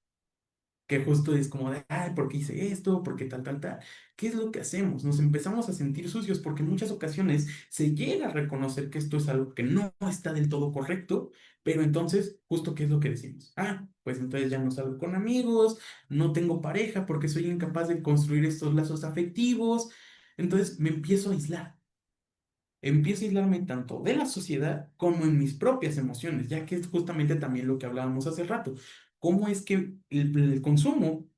que justo es como de, ay, ¿por qué hice esto? ¿Por qué tal, tal, tal? ¿Qué es lo que hacemos? Nos empezamos a sentir sucios porque en muchas ocasiones se llega a reconocer que esto es algo que no está del todo correcto, pero entonces, justo ¿qué es lo que decimos? Ah, pues entonces ya no salgo con amigos, no tengo pareja porque soy incapaz de construir estos lazos afectivos, entonces me empiezo a aislar. Empiezo a aislarme tanto de la sociedad como en mis propias emociones, ya que es justamente también lo que hablábamos hace rato. ¿Cómo es que el consumo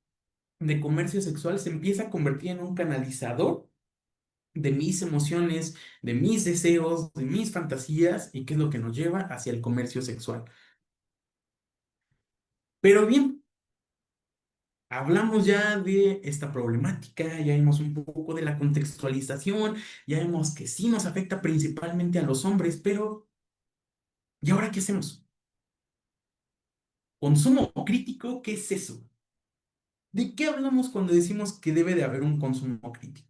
de comercio sexual se empieza a convertir en un canalizador de mis emociones, de mis deseos, de mis fantasías y qué es lo que nos lleva hacia el comercio sexual? Pero bien, hablamos ya de esta problemática, ya vimos un poco de la contextualización, ya vemos que sí nos afecta principalmente a los hombres, pero ¿y ahora qué hacemos? ¿Consumo crítico? ¿Qué es eso? ¿De qué hablamos cuando decimos que debe de haber un consumo crítico?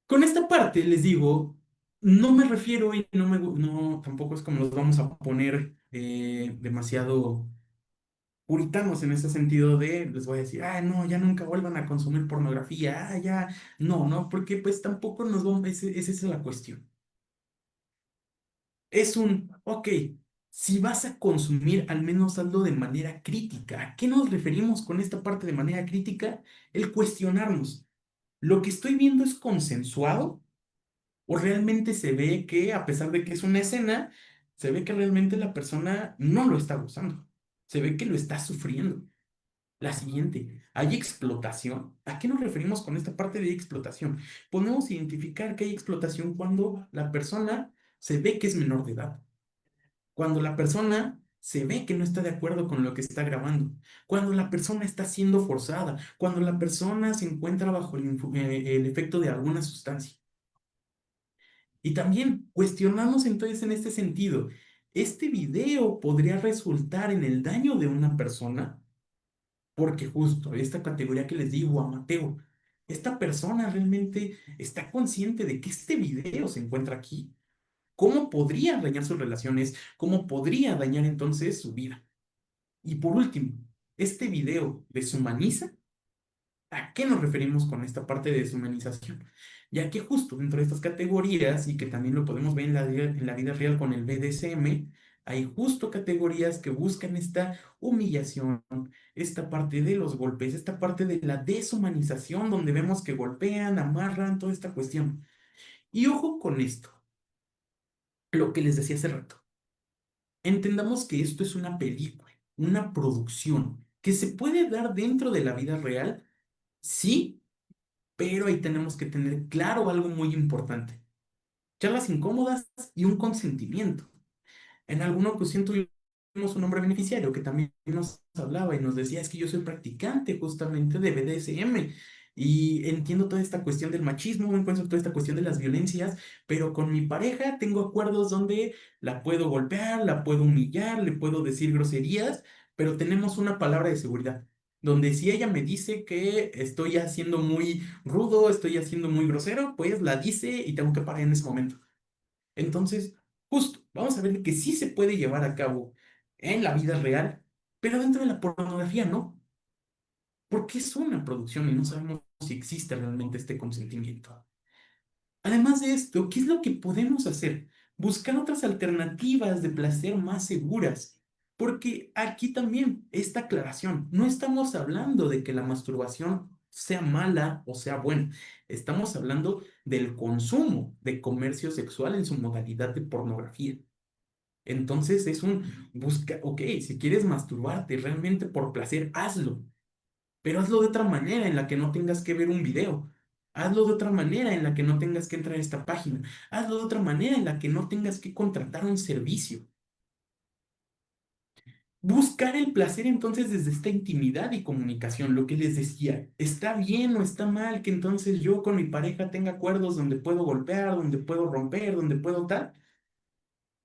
Con esta parte les digo, no me refiero y no, tampoco es como los vamos a poner demasiado puritanos en ese sentido de, les voy a decir, ah, no, ya nunca vuelvan a consumir pornografía, ah, ya, no, porque pues tampoco nos vamos, esa es la cuestión. Ok, si vas a consumir, al menos hazlo de manera crítica. ¿A qué nos referimos con esta parte de manera crítica? El cuestionarnos. ¿Lo que estoy viendo es consensuado? ¿O realmente se ve que, a pesar de que es una escena, se ve que realmente la persona no lo está gozando, se ve que lo está sufriendo. La siguiente, ¿hay explotación? ¿A qué nos referimos con esta parte de explotación? Podemos identificar que hay explotación cuando la persona se ve que es menor de edad, cuando la persona se ve que no está de acuerdo con lo que está grabando, cuando la persona está siendo forzada, cuando la persona se encuentra bajo el efecto de alguna sustancia. Y también cuestionamos entonces en este sentido, ¿este video podría resultar en el daño de una persona? Porque justo esta categoría que les digo, amateur, esta persona realmente está consciente de que este video se encuentra aquí. ¿Cómo podría dañar sus relaciones? ¿Cómo podría dañar entonces su vida? Y por último, ¿este video deshumaniza? ¿A qué nos referimos con esta parte de deshumanización? Ya que justo dentro de estas categorías, y que también lo podemos ver en la vida real con el BDSM, hay justo categorías que buscan esta humillación, esta parte de los golpes, esta parte de la deshumanización, donde vemos que golpean, amarran, toda esta cuestión. Y ojo con esto, lo que les decía hace rato. Entendamos que esto es una película, una producción, que se puede dar dentro de la vida real, sí, pero ahí tenemos que tener claro algo muy importante. Charlas incómodas y un consentimiento. En alguna ocasión tuvimos un hombre beneficiario que también nos hablaba y nos decía, es que yo soy practicante justamente de BDSM y entiendo toda esta cuestión del machismo, encuentro toda esta cuestión de las violencias, pero con mi pareja tengo acuerdos donde la puedo golpear, la puedo humillar, le puedo decir groserías, pero tenemos una palabra de seguridad. Donde si ella me dice que estoy haciendo muy rudo, estoy haciendo muy grosero, pues la dice y tengo que parar en ese momento. Entonces, justo, vamos a ver que sí se puede llevar a cabo en la vida real, pero dentro de la pornografía no, porque es una producción y no sabemos si existe realmente este consentimiento. Además de esto, ¿qué es lo que podemos hacer? Buscar otras alternativas de placer más seguras. Porque aquí también, esta aclaración, no estamos hablando de que la masturbación sea mala o sea buena. Estamos hablando del consumo de comercio sexual en su modalidad de pornografía. Entonces es un busca, ok, si quieres masturbarte realmente por placer, hazlo, pero hazlo de otra manera en la que no tengas que ver un video. Hazlo de otra manera en la que no tengas que entrar a esta página. Hazlo de otra manera en la que no tengas que contratar un servicio. Buscar el placer entonces desde esta intimidad y comunicación, lo que les decía, ¿está bien o está mal que entonces yo con mi pareja tenga acuerdos donde puedo golpear, donde puedo romper, donde puedo tal?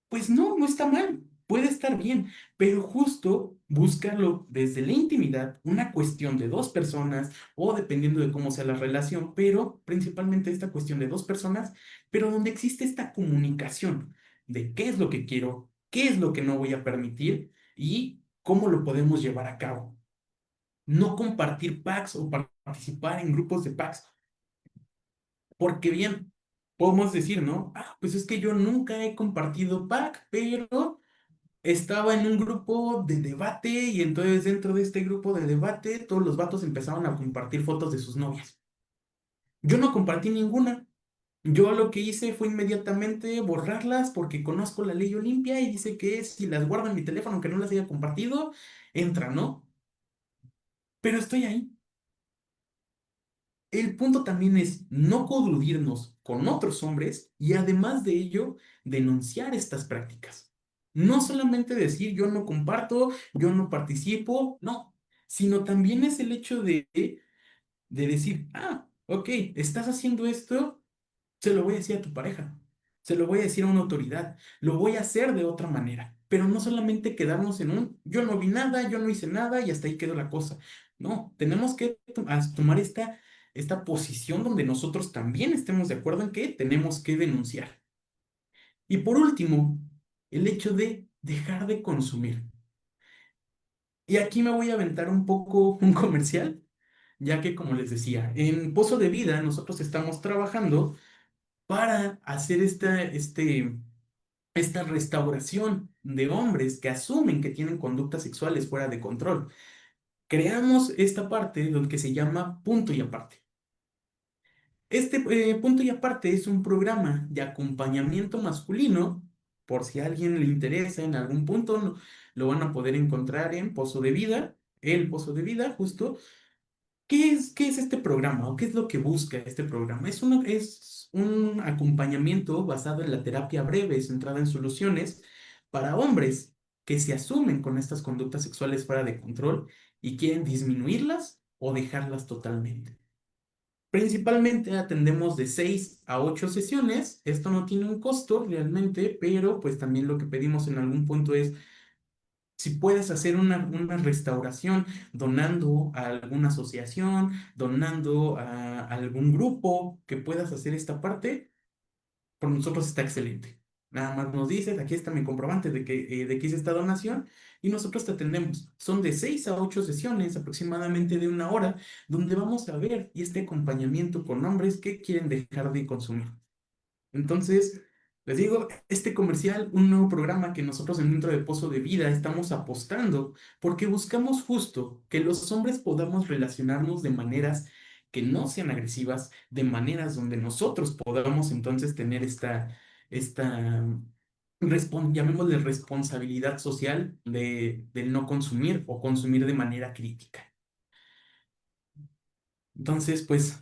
Pues no, no está mal, puede estar bien, pero justo búscalo desde la intimidad, una cuestión de dos personas o dependiendo de cómo sea la relación, pero principalmente esta cuestión de dos personas, pero donde existe esta comunicación de qué es lo que quiero, qué es lo que no voy a permitir y cómo lo podemos llevar a cabo. No compartir packs o participar en grupos de packs, porque bien, podemos decir, ¿no? Ah, pues es que yo nunca he compartido pack, pero estaba en un grupo de debate y entonces dentro de este grupo de debate todos los vatos empezaron a compartir fotos de sus novias. Yo no compartí ninguna. Yo lo que hice fue inmediatamente borrarlas porque conozco la ley Olimpia y dice que si las guardo en mi teléfono aunque no las haya compartido, entra, ¿no? Pero estoy ahí. El punto también es no coludirnos con otros hombres y además de ello, denunciar estas prácticas. No solamente decir yo no comparto, yo no participo, no, sino también es el hecho de decir, ah, ok, estás haciendo esto, se lo voy a decir a tu pareja, se lo voy a decir a una autoridad, lo voy a hacer de otra manera, pero no solamente quedarnos en un yo no vi nada, yo no hice nada y hasta ahí quedó la cosa. No, tenemos que tomar esta posición donde nosotros también estemos de acuerdo en que tenemos que denunciar. Y por último, el hecho de dejar de consumir. Y aquí me voy a aventar un poco un comercial, ya que como les decía, en Pozo de Vida nosotros estamos trabajando para hacer esta restauración de hombres que asumen que tienen conductas sexuales fuera de control. Creamos esta parte lo que se llama punto y aparte. Este punto y aparte es un programa de acompañamiento masculino por si a alguien le interesa en algún punto, lo van a poder encontrar en Pozo de Vida, el Pozo de Vida, justo. Qué es este programa o qué es lo que busca este programa? Es un acompañamiento basado en la terapia breve, centrada en soluciones para hombres que se asumen con estas conductas sexuales fuera de control y quieren disminuirlas o dejarlas totalmente. Principalmente atendemos de 6 a 8 sesiones. Esto no tiene un costo realmente, pero pues también lo que pedimos en algún punto es si puedes hacer una restauración donando a alguna asociación, donando a algún grupo que puedas hacer esta parte, por nosotros está excelente. Nada más nos dices, aquí está mi comprobante de que hice esta donación y nosotros te atendemos. Son de 6 a 8 sesiones, aproximadamente de una hora, donde vamos a ver y este acompañamiento con hombres que quieren dejar de consumir. Entonces, les digo, este comercial, un nuevo programa que nosotros en Dentro de Pozo de Vida estamos apostando, porque buscamos justo que los hombres podamos relacionarnos de maneras que no sean agresivas, de maneras donde nosotros podamos entonces tener esta, llamémosle responsabilidad social de no consumir o consumir de manera crítica. Entonces, pues,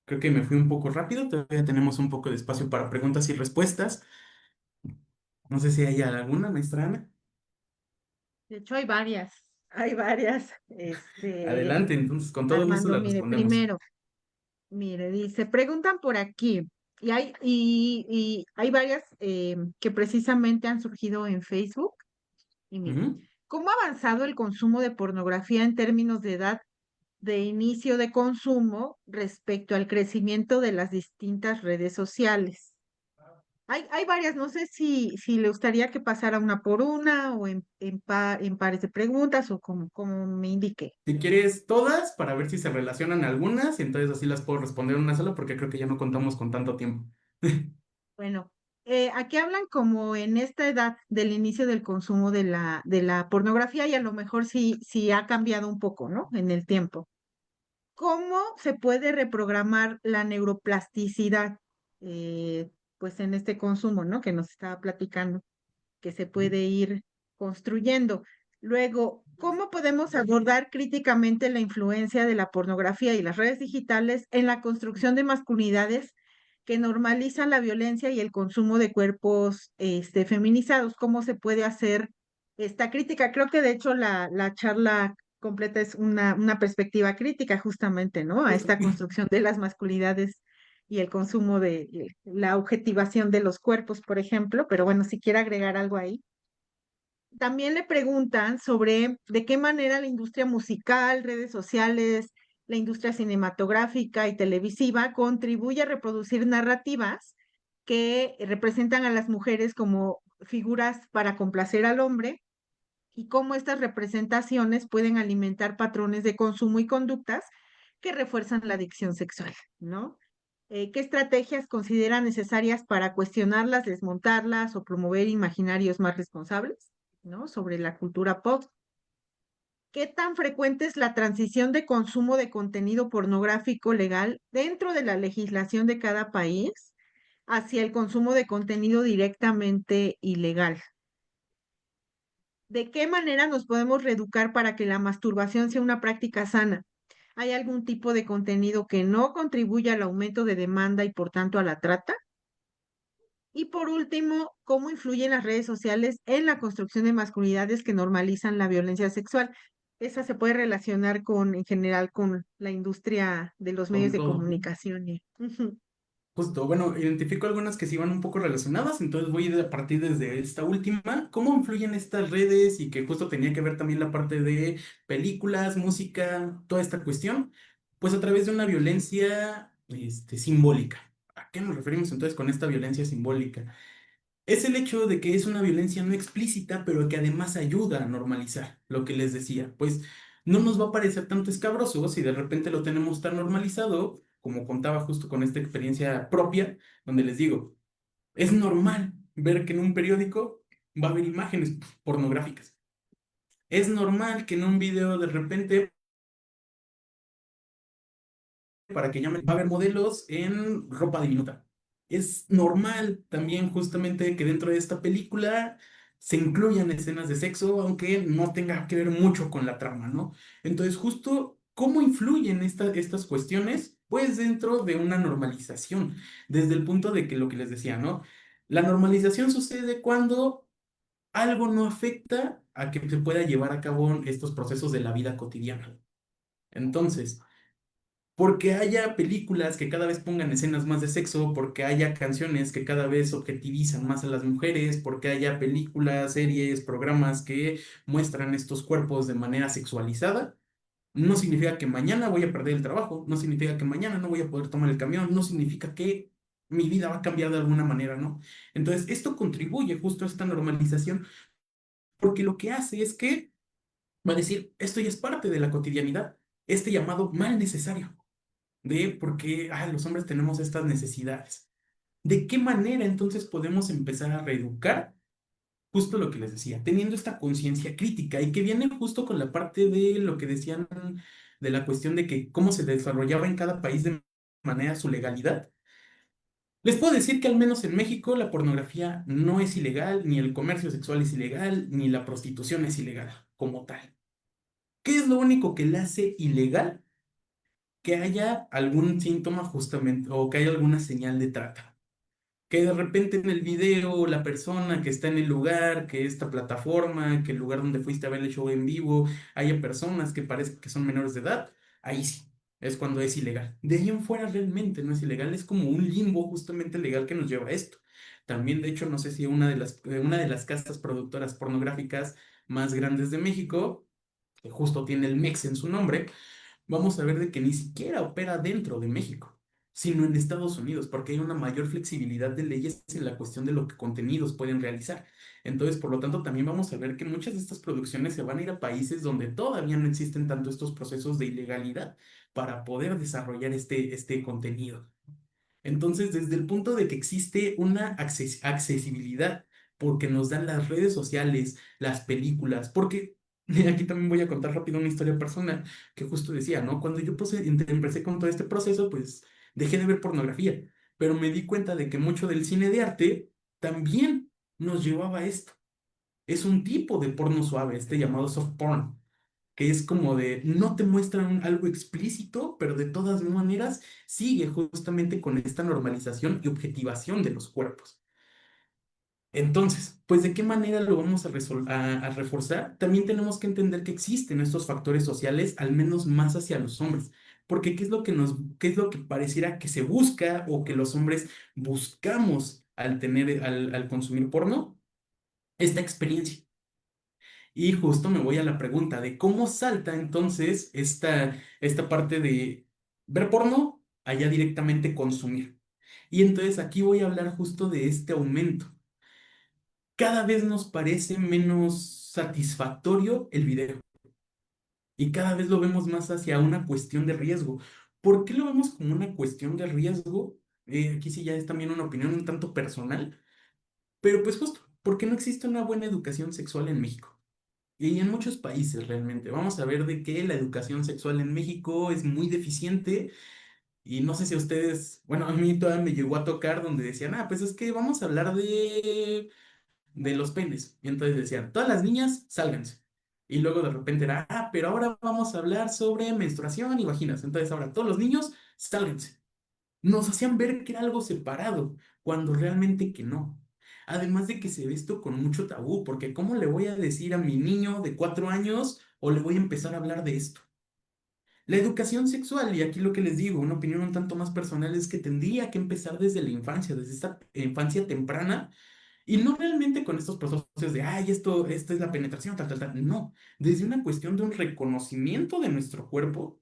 creo que me fui un poco rápido, todavía tenemos un poco de espacio para preguntas y respuestas. No sé si hay alguna, maestra Ana. De hecho, hay varias, Adelante, entonces, con todo gusto Armando, le mire, respondemos. primero, mire, dice, preguntan por aquí, y hay varias que precisamente han surgido en Facebook, y mire, Ujú. ¿cómo ha avanzado el consumo de pornografía en términos de edad de inicio de consumo respecto al crecimiento de las distintas redes sociales? Hay varias, no sé si le gustaría que pasara una por una o en pares de preguntas o como me indique. Si quieres todas, para ver si se relacionan algunas, y entonces así las puedo responder en una sola, porque creo que ya no contamos con tanto tiempo. Bueno, aquí hablan como en esta edad del inicio del consumo de la pornografía y a lo mejor sí ha cambiado un poco, ¿no? En el tiempo. ¿Cómo se puede reprogramar la neuroplasticidad, eh, pues en este consumo, ¿no? Que nos estaba platicando, que se puede ir construyendo. Luego, ¿cómo podemos abordar críticamente la influencia de la pornografía y las redes digitales en la construcción de masculinidades que normalizan la violencia y el consumo de cuerpos feminizados? ¿Cómo se puede hacer esta crítica? Creo que de hecho la charla completa es una perspectiva crítica justamente, ¿no? A Justo. esta construcción de las masculinidades y el consumo de la objetivación de los cuerpos, por ejemplo, pero bueno, si quiere agregar algo ahí. También le preguntan sobre de qué manera la industria musical, redes sociales, la industria cinematográfica y televisiva contribuye a reproducir narrativas que representan a las mujeres como figuras para complacer al hombre y cómo estas representaciones pueden alimentar patrones de consumo y conductas que refuerzan la adicción sexual, ¿no? ¿Qué estrategias considera necesarias para cuestionarlas, desmontarlas o promover imaginarios más responsables, ¿no? Sobre la cultura pop. ¿Qué tan frecuente es la transición de consumo de contenido pornográfico legal dentro de la legislación de cada país hacia el consumo de contenido directamente ilegal? ¿De qué manera nos podemos reeducar para que la masturbación sea una práctica sana? ¿Hay algún tipo de contenido que no contribuya al aumento de demanda y por tanto a la trata? Y por último, ¿cómo influyen las redes sociales en la construcción de masculinidades que normalizan la violencia sexual? Esa se puede relacionar con, en general, con la industria de los medios Con de todo. comunicación. Ujú. Justo, bueno, identifico algunas que sí van un poco relacionadas, entonces voy a partir desde esta última. ¿Cómo influyen estas redes? Y que justo tenía que ver también la parte de películas, música, toda esta cuestión. Pues a través de una violencia, simbólica. ¿A qué nos referimos entonces con esta violencia simbólica? Es el hecho de que es una violencia no explícita, pero que además ayuda a normalizar lo que les decía. Pues no nos va a parecer tanto escabroso si de repente lo tenemos tan normalizado, como contaba justo con esta experiencia propia, donde les digo, es normal ver que en un periódico va a haber imágenes pornográficas. Es normal que en un video de repente, para que llamen, va a haber modelos en ropa diminuta. es normal también justamente que dentro de esta película se incluyan escenas de sexo, aunque no tenga que ver mucho con la trama, ¿no? Entonces, justo, ¿cómo influyen estas cuestiones? Pues dentro de una normalización, desde el punto de que lo que les decía, ¿no? La normalización sucede cuando algo no afecta a que se pueda llevar a cabo estos procesos de la vida cotidiana. Entonces, porque haya películas que cada vez pongan escenas más de sexo, porque haya canciones que cada vez objetivizan más a las mujeres, porque haya películas, series, programas que muestran estos cuerpos de manera sexualizada, no significa que mañana voy a perder el trabajo, no significa que mañana no voy a poder tomar el camión, no significa que mi vida va a cambiar de alguna manera, ¿no? Entonces, esto contribuye justo a esta normalización, porque lo que hace es que va a decir, esto ya es parte de la cotidianidad, este llamado mal necesario de por qué los hombres tenemos estas necesidades. ¿De qué manera entonces podemos empezar a reeducar? Justo lo que les decía, teniendo esta conciencia crítica y que viene justo con la parte de lo que decían de la cuestión de que cómo se desarrollaba en cada país de manera su legalidad. Les puedo decir que al menos en México la pornografía no es ilegal, ni el comercio sexual es ilegal, ni la prostitución es ilegal como tal. ¿Qué es lo único que la hace ilegal? Que haya algún síntoma justamente o que haya alguna señal de trata. Que de repente en el video la persona que está en el lugar, que esta plataforma, que el lugar donde fuiste a ver el show en vivo, haya personas que parezcan que son menores de edad, ahí sí, es cuando es ilegal. De ahí en fuera realmente no es ilegal, es como un limbo justamente legal que nos lleva a esto. También, de hecho, no sé si una de las casas productoras pornográficas más grandes de México, que justo tiene el MEX en su nombre, vamos a ver de que ni siquiera opera dentro de México, sino en Estados Unidos, porque hay una mayor flexibilidad de leyes en la cuestión de lo que contenidos pueden realizar. Entonces, por lo tanto, también vamos a ver que muchas de estas producciones se van a ir a países donde todavía no existen tanto estos procesos de ilegalidad para poder desarrollar este contenido. Entonces, desde el punto de que existe una accesibilidad, porque nos dan las redes sociales, las películas, porque aquí también voy a contar rápido una historia personal que justo decía, ¿no? Cuando yo empecé con todo este proceso, pues dejé de ver pornografía, pero me di cuenta de que mucho del cine de arte también nos llevaba a esto. Es un tipo de porno suave, este llamado soft porn, que es como de no te muestran algo explícito, pero de todas maneras sigue justamente con esta normalización y objetivación de los cuerpos. Entonces, pues ¿de qué manera lo vamos a reforzar? También tenemos que entender que existen estos factores sociales, al menos más hacia los hombres, porque qué es lo que pareciera que se busca o que los hombres buscamos al consumir porno? Esta experiencia. Y justo me voy a la pregunta de cómo salta entonces esta parte de ver porno allá directamente consumir. Y entonces aquí voy a hablar justo de este aumento. Cada vez nos parece menos satisfactorio el video y cada vez lo vemos más hacia una cuestión de riesgo. ¿Por qué lo vemos como una cuestión de riesgo? Aquí sí ya es también una opinión un tanto personal, pero pues justo, porque no existe una buena educación sexual en México. Y en muchos países realmente. Vamos a ver de que la educación sexual en México es muy deficiente y no sé si a ustedes, bueno, a mí todavía me llegó a tocar donde decían, pues es que vamos a hablar de los penes. Y entonces decían, todas las niñas, sálganse. Y luego de repente era, pero ahora vamos a hablar sobre menstruación y vaginas. Entonces ahora todos los niños, sálganse. Nos hacían ver que era algo separado, cuando realmente que no. Además de que se ve esto con mucho tabú, porque ¿cómo le voy a decir a mi niño de 4 años o le voy a empezar a hablar de esto? La educación sexual, y aquí lo que les digo, una opinión un tanto más personal, es que tendría que empezar desde la infancia, desde esta infancia temprana, y no realmente con estos procesos de, esto es la penetración, tal, tal, tal. No, desde una cuestión de un reconocimiento de nuestro cuerpo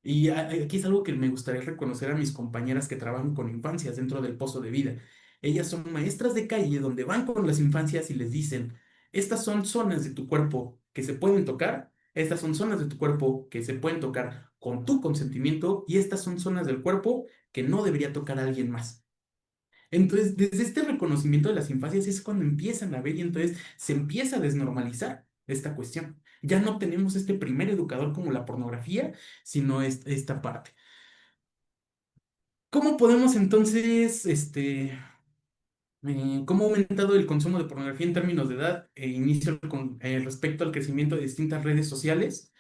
y aquí es algo que me gustaría reconocer a mis compañeras que trabajan con infancias dentro del Pozo de Vida. Ellas son maestras de calle donde van con las infancias y les dicen, estas son zonas de tu cuerpo que se pueden tocar, estas son zonas de tu cuerpo que se pueden tocar con tu consentimiento y estas son zonas del cuerpo que no debería tocar a alguien más. Entonces, desde este reconocimiento de las infancias es cuando empiezan a ver y entonces se empieza a desnormalizar esta cuestión. Ya no tenemos este primer educador como la pornografía, sino esta parte. ¿Cómo podemos entonces, cómo ha aumentado el consumo de pornografía en términos de edad e inicio con respecto al crecimiento de distintas redes sociales?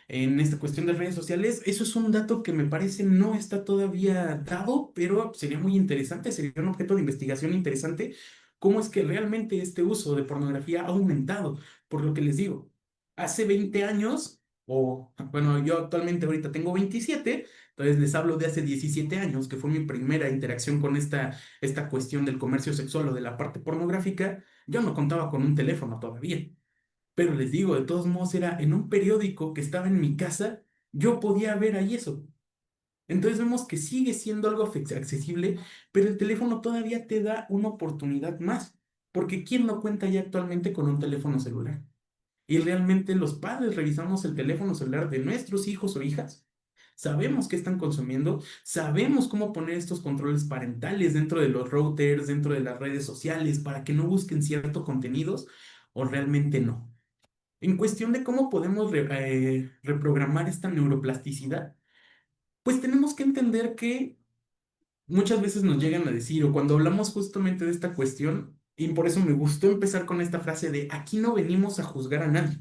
En esta cuestión de redes sociales, eso es un dato que me parece no está todavía dado, pero sería muy interesante, sería un objeto de investigación interesante, cómo es que realmente este uso de pornografía ha aumentado, por lo que les digo, hace 20 años, o bueno, yo actualmente ahorita tengo 27, entonces les hablo de hace 17 años, que fue mi primera interacción con esta cuestión del comercio sexual o de la parte pornográfica, yo no contaba con un teléfono todavía. Pero les digo, de todos modos era en un periódico que estaba en mi casa, yo podía ver ahí eso. Entonces vemos que sigue siendo algo accesible, pero el teléfono todavía te da una oportunidad más, porque ¿quién no cuenta ya actualmente con un teléfono celular? Y realmente los padres revisamos el teléfono celular de nuestros hijos o hijas. Sabemos qué están consumiendo, sabemos cómo poner estos controles parentales dentro de los routers, dentro de las redes sociales, para que no busquen ciertos contenidos o realmente no. En cuestión de cómo podemos reprogramar esta neuroplasticidad, pues tenemos que entender que muchas veces nos llegan a decir, o cuando hablamos justamente de esta cuestión, y por eso me gustó empezar con esta frase de aquí no venimos a juzgar a nadie,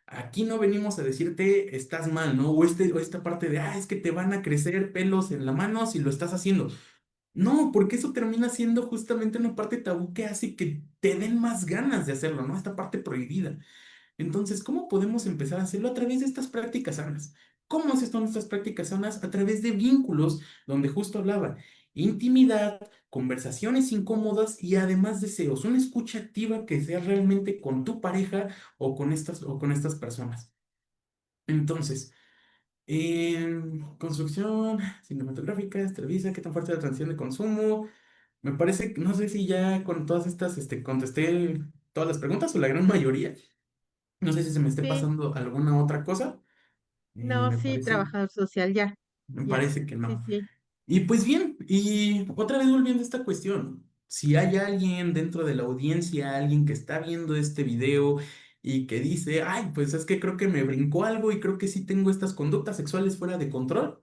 aquí no venimos a decirte estás mal, ¿no? O esta parte de, es que te van a crecer pelos en la mano si lo estás haciendo. No, porque eso termina siendo justamente una parte tabú que hace que te den más ganas de hacerlo, ¿no? Esta parte prohibida. Entonces, ¿cómo podemos empezar a hacerlo a través de estas prácticas sanas? ¿Cómo son estas prácticas sanas? A través de vínculos, donde justo hablaba, intimidad, conversaciones incómodas y además deseos, una escucha activa que sea realmente con tu pareja o con estas personas. Entonces, en construcción cinematográfica, Televisa, ¿qué tan fuerte es la transición de consumo? Me parece, no sé si ya con todas estas, contesté todas las preguntas o la gran mayoría. No sé si se me esté Sí, pasando alguna otra cosa. no, sí, trabajador social, ya, Me ya, parece que sí, no. sí. Y pues bien, y otra vez volviendo a esta cuestión, si hay alguien dentro de la audiencia, alguien que está viendo este video y que dice, ay, pues es que creo que me brincó algo y creo que sí tengo estas conductas sexuales fuera de control,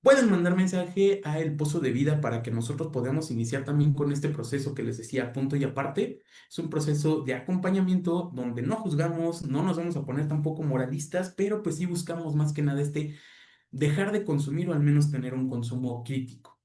pueden mandar mensaje a El Pozo de Vida para que nosotros podamos iniciar también con este proceso que les decía, punto y aparte. Es un proceso de acompañamiento donde no juzgamos, no nos vamos a poner tampoco moralistas, pero pues sí buscamos más que nada dejar de consumir o al menos tener un consumo crítico.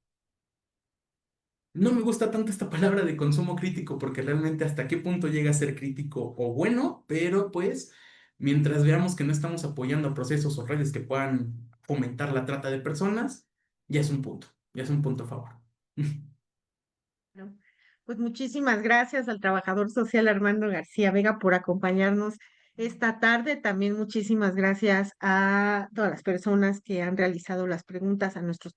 No me gusta tanto esta palabra de consumo crítico porque realmente hasta qué punto llega a ser crítico o bueno, pero pues mientras veamos que no estamos apoyando procesos o redes que puedan fomentar la trata de personas, ya es un punto a favor. Bueno, pues muchísimas gracias al trabajador social Armando García Vega por acompañarnos esta tarde. También muchísimas gracias a todas las personas que han realizado las preguntas a nuestros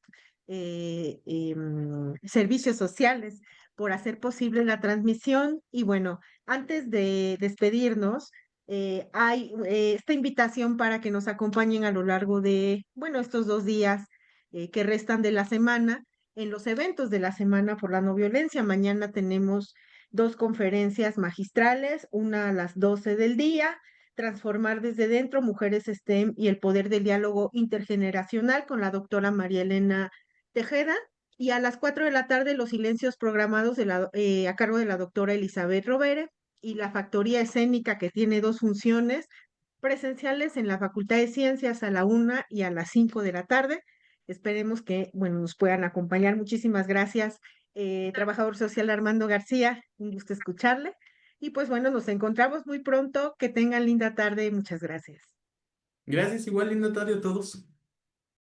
servicios sociales por hacer posible la transmisión. Y bueno, antes de despedirnos, hay esta invitación para que nos acompañen a lo largo de, bueno, estos 2 días que restan de la semana en los eventos de la Semana por la No Violencia. Mañana tenemos 2 conferencias magistrales, una a las 12 del día, Transformar desde dentro, Mujeres STEM y el poder del diálogo intergeneracional con la doctora María Elena Tejeda. Y a las 4 de la tarde, los silencios programados a cargo de la doctora Elizabeth Rovere y la factoría escénica que tiene 2 funciones presenciales en la Facultad de Ciencias a la 1 y a las 5 de la tarde. Esperemos que, bueno, nos puedan acompañar. Muchísimas gracias, trabajador social Armando García. Un gusto escucharle. Y pues bueno, nos encontramos muy pronto. Que tengan linda tarde. Muchas gracias. Gracias, igual linda tarde a todos.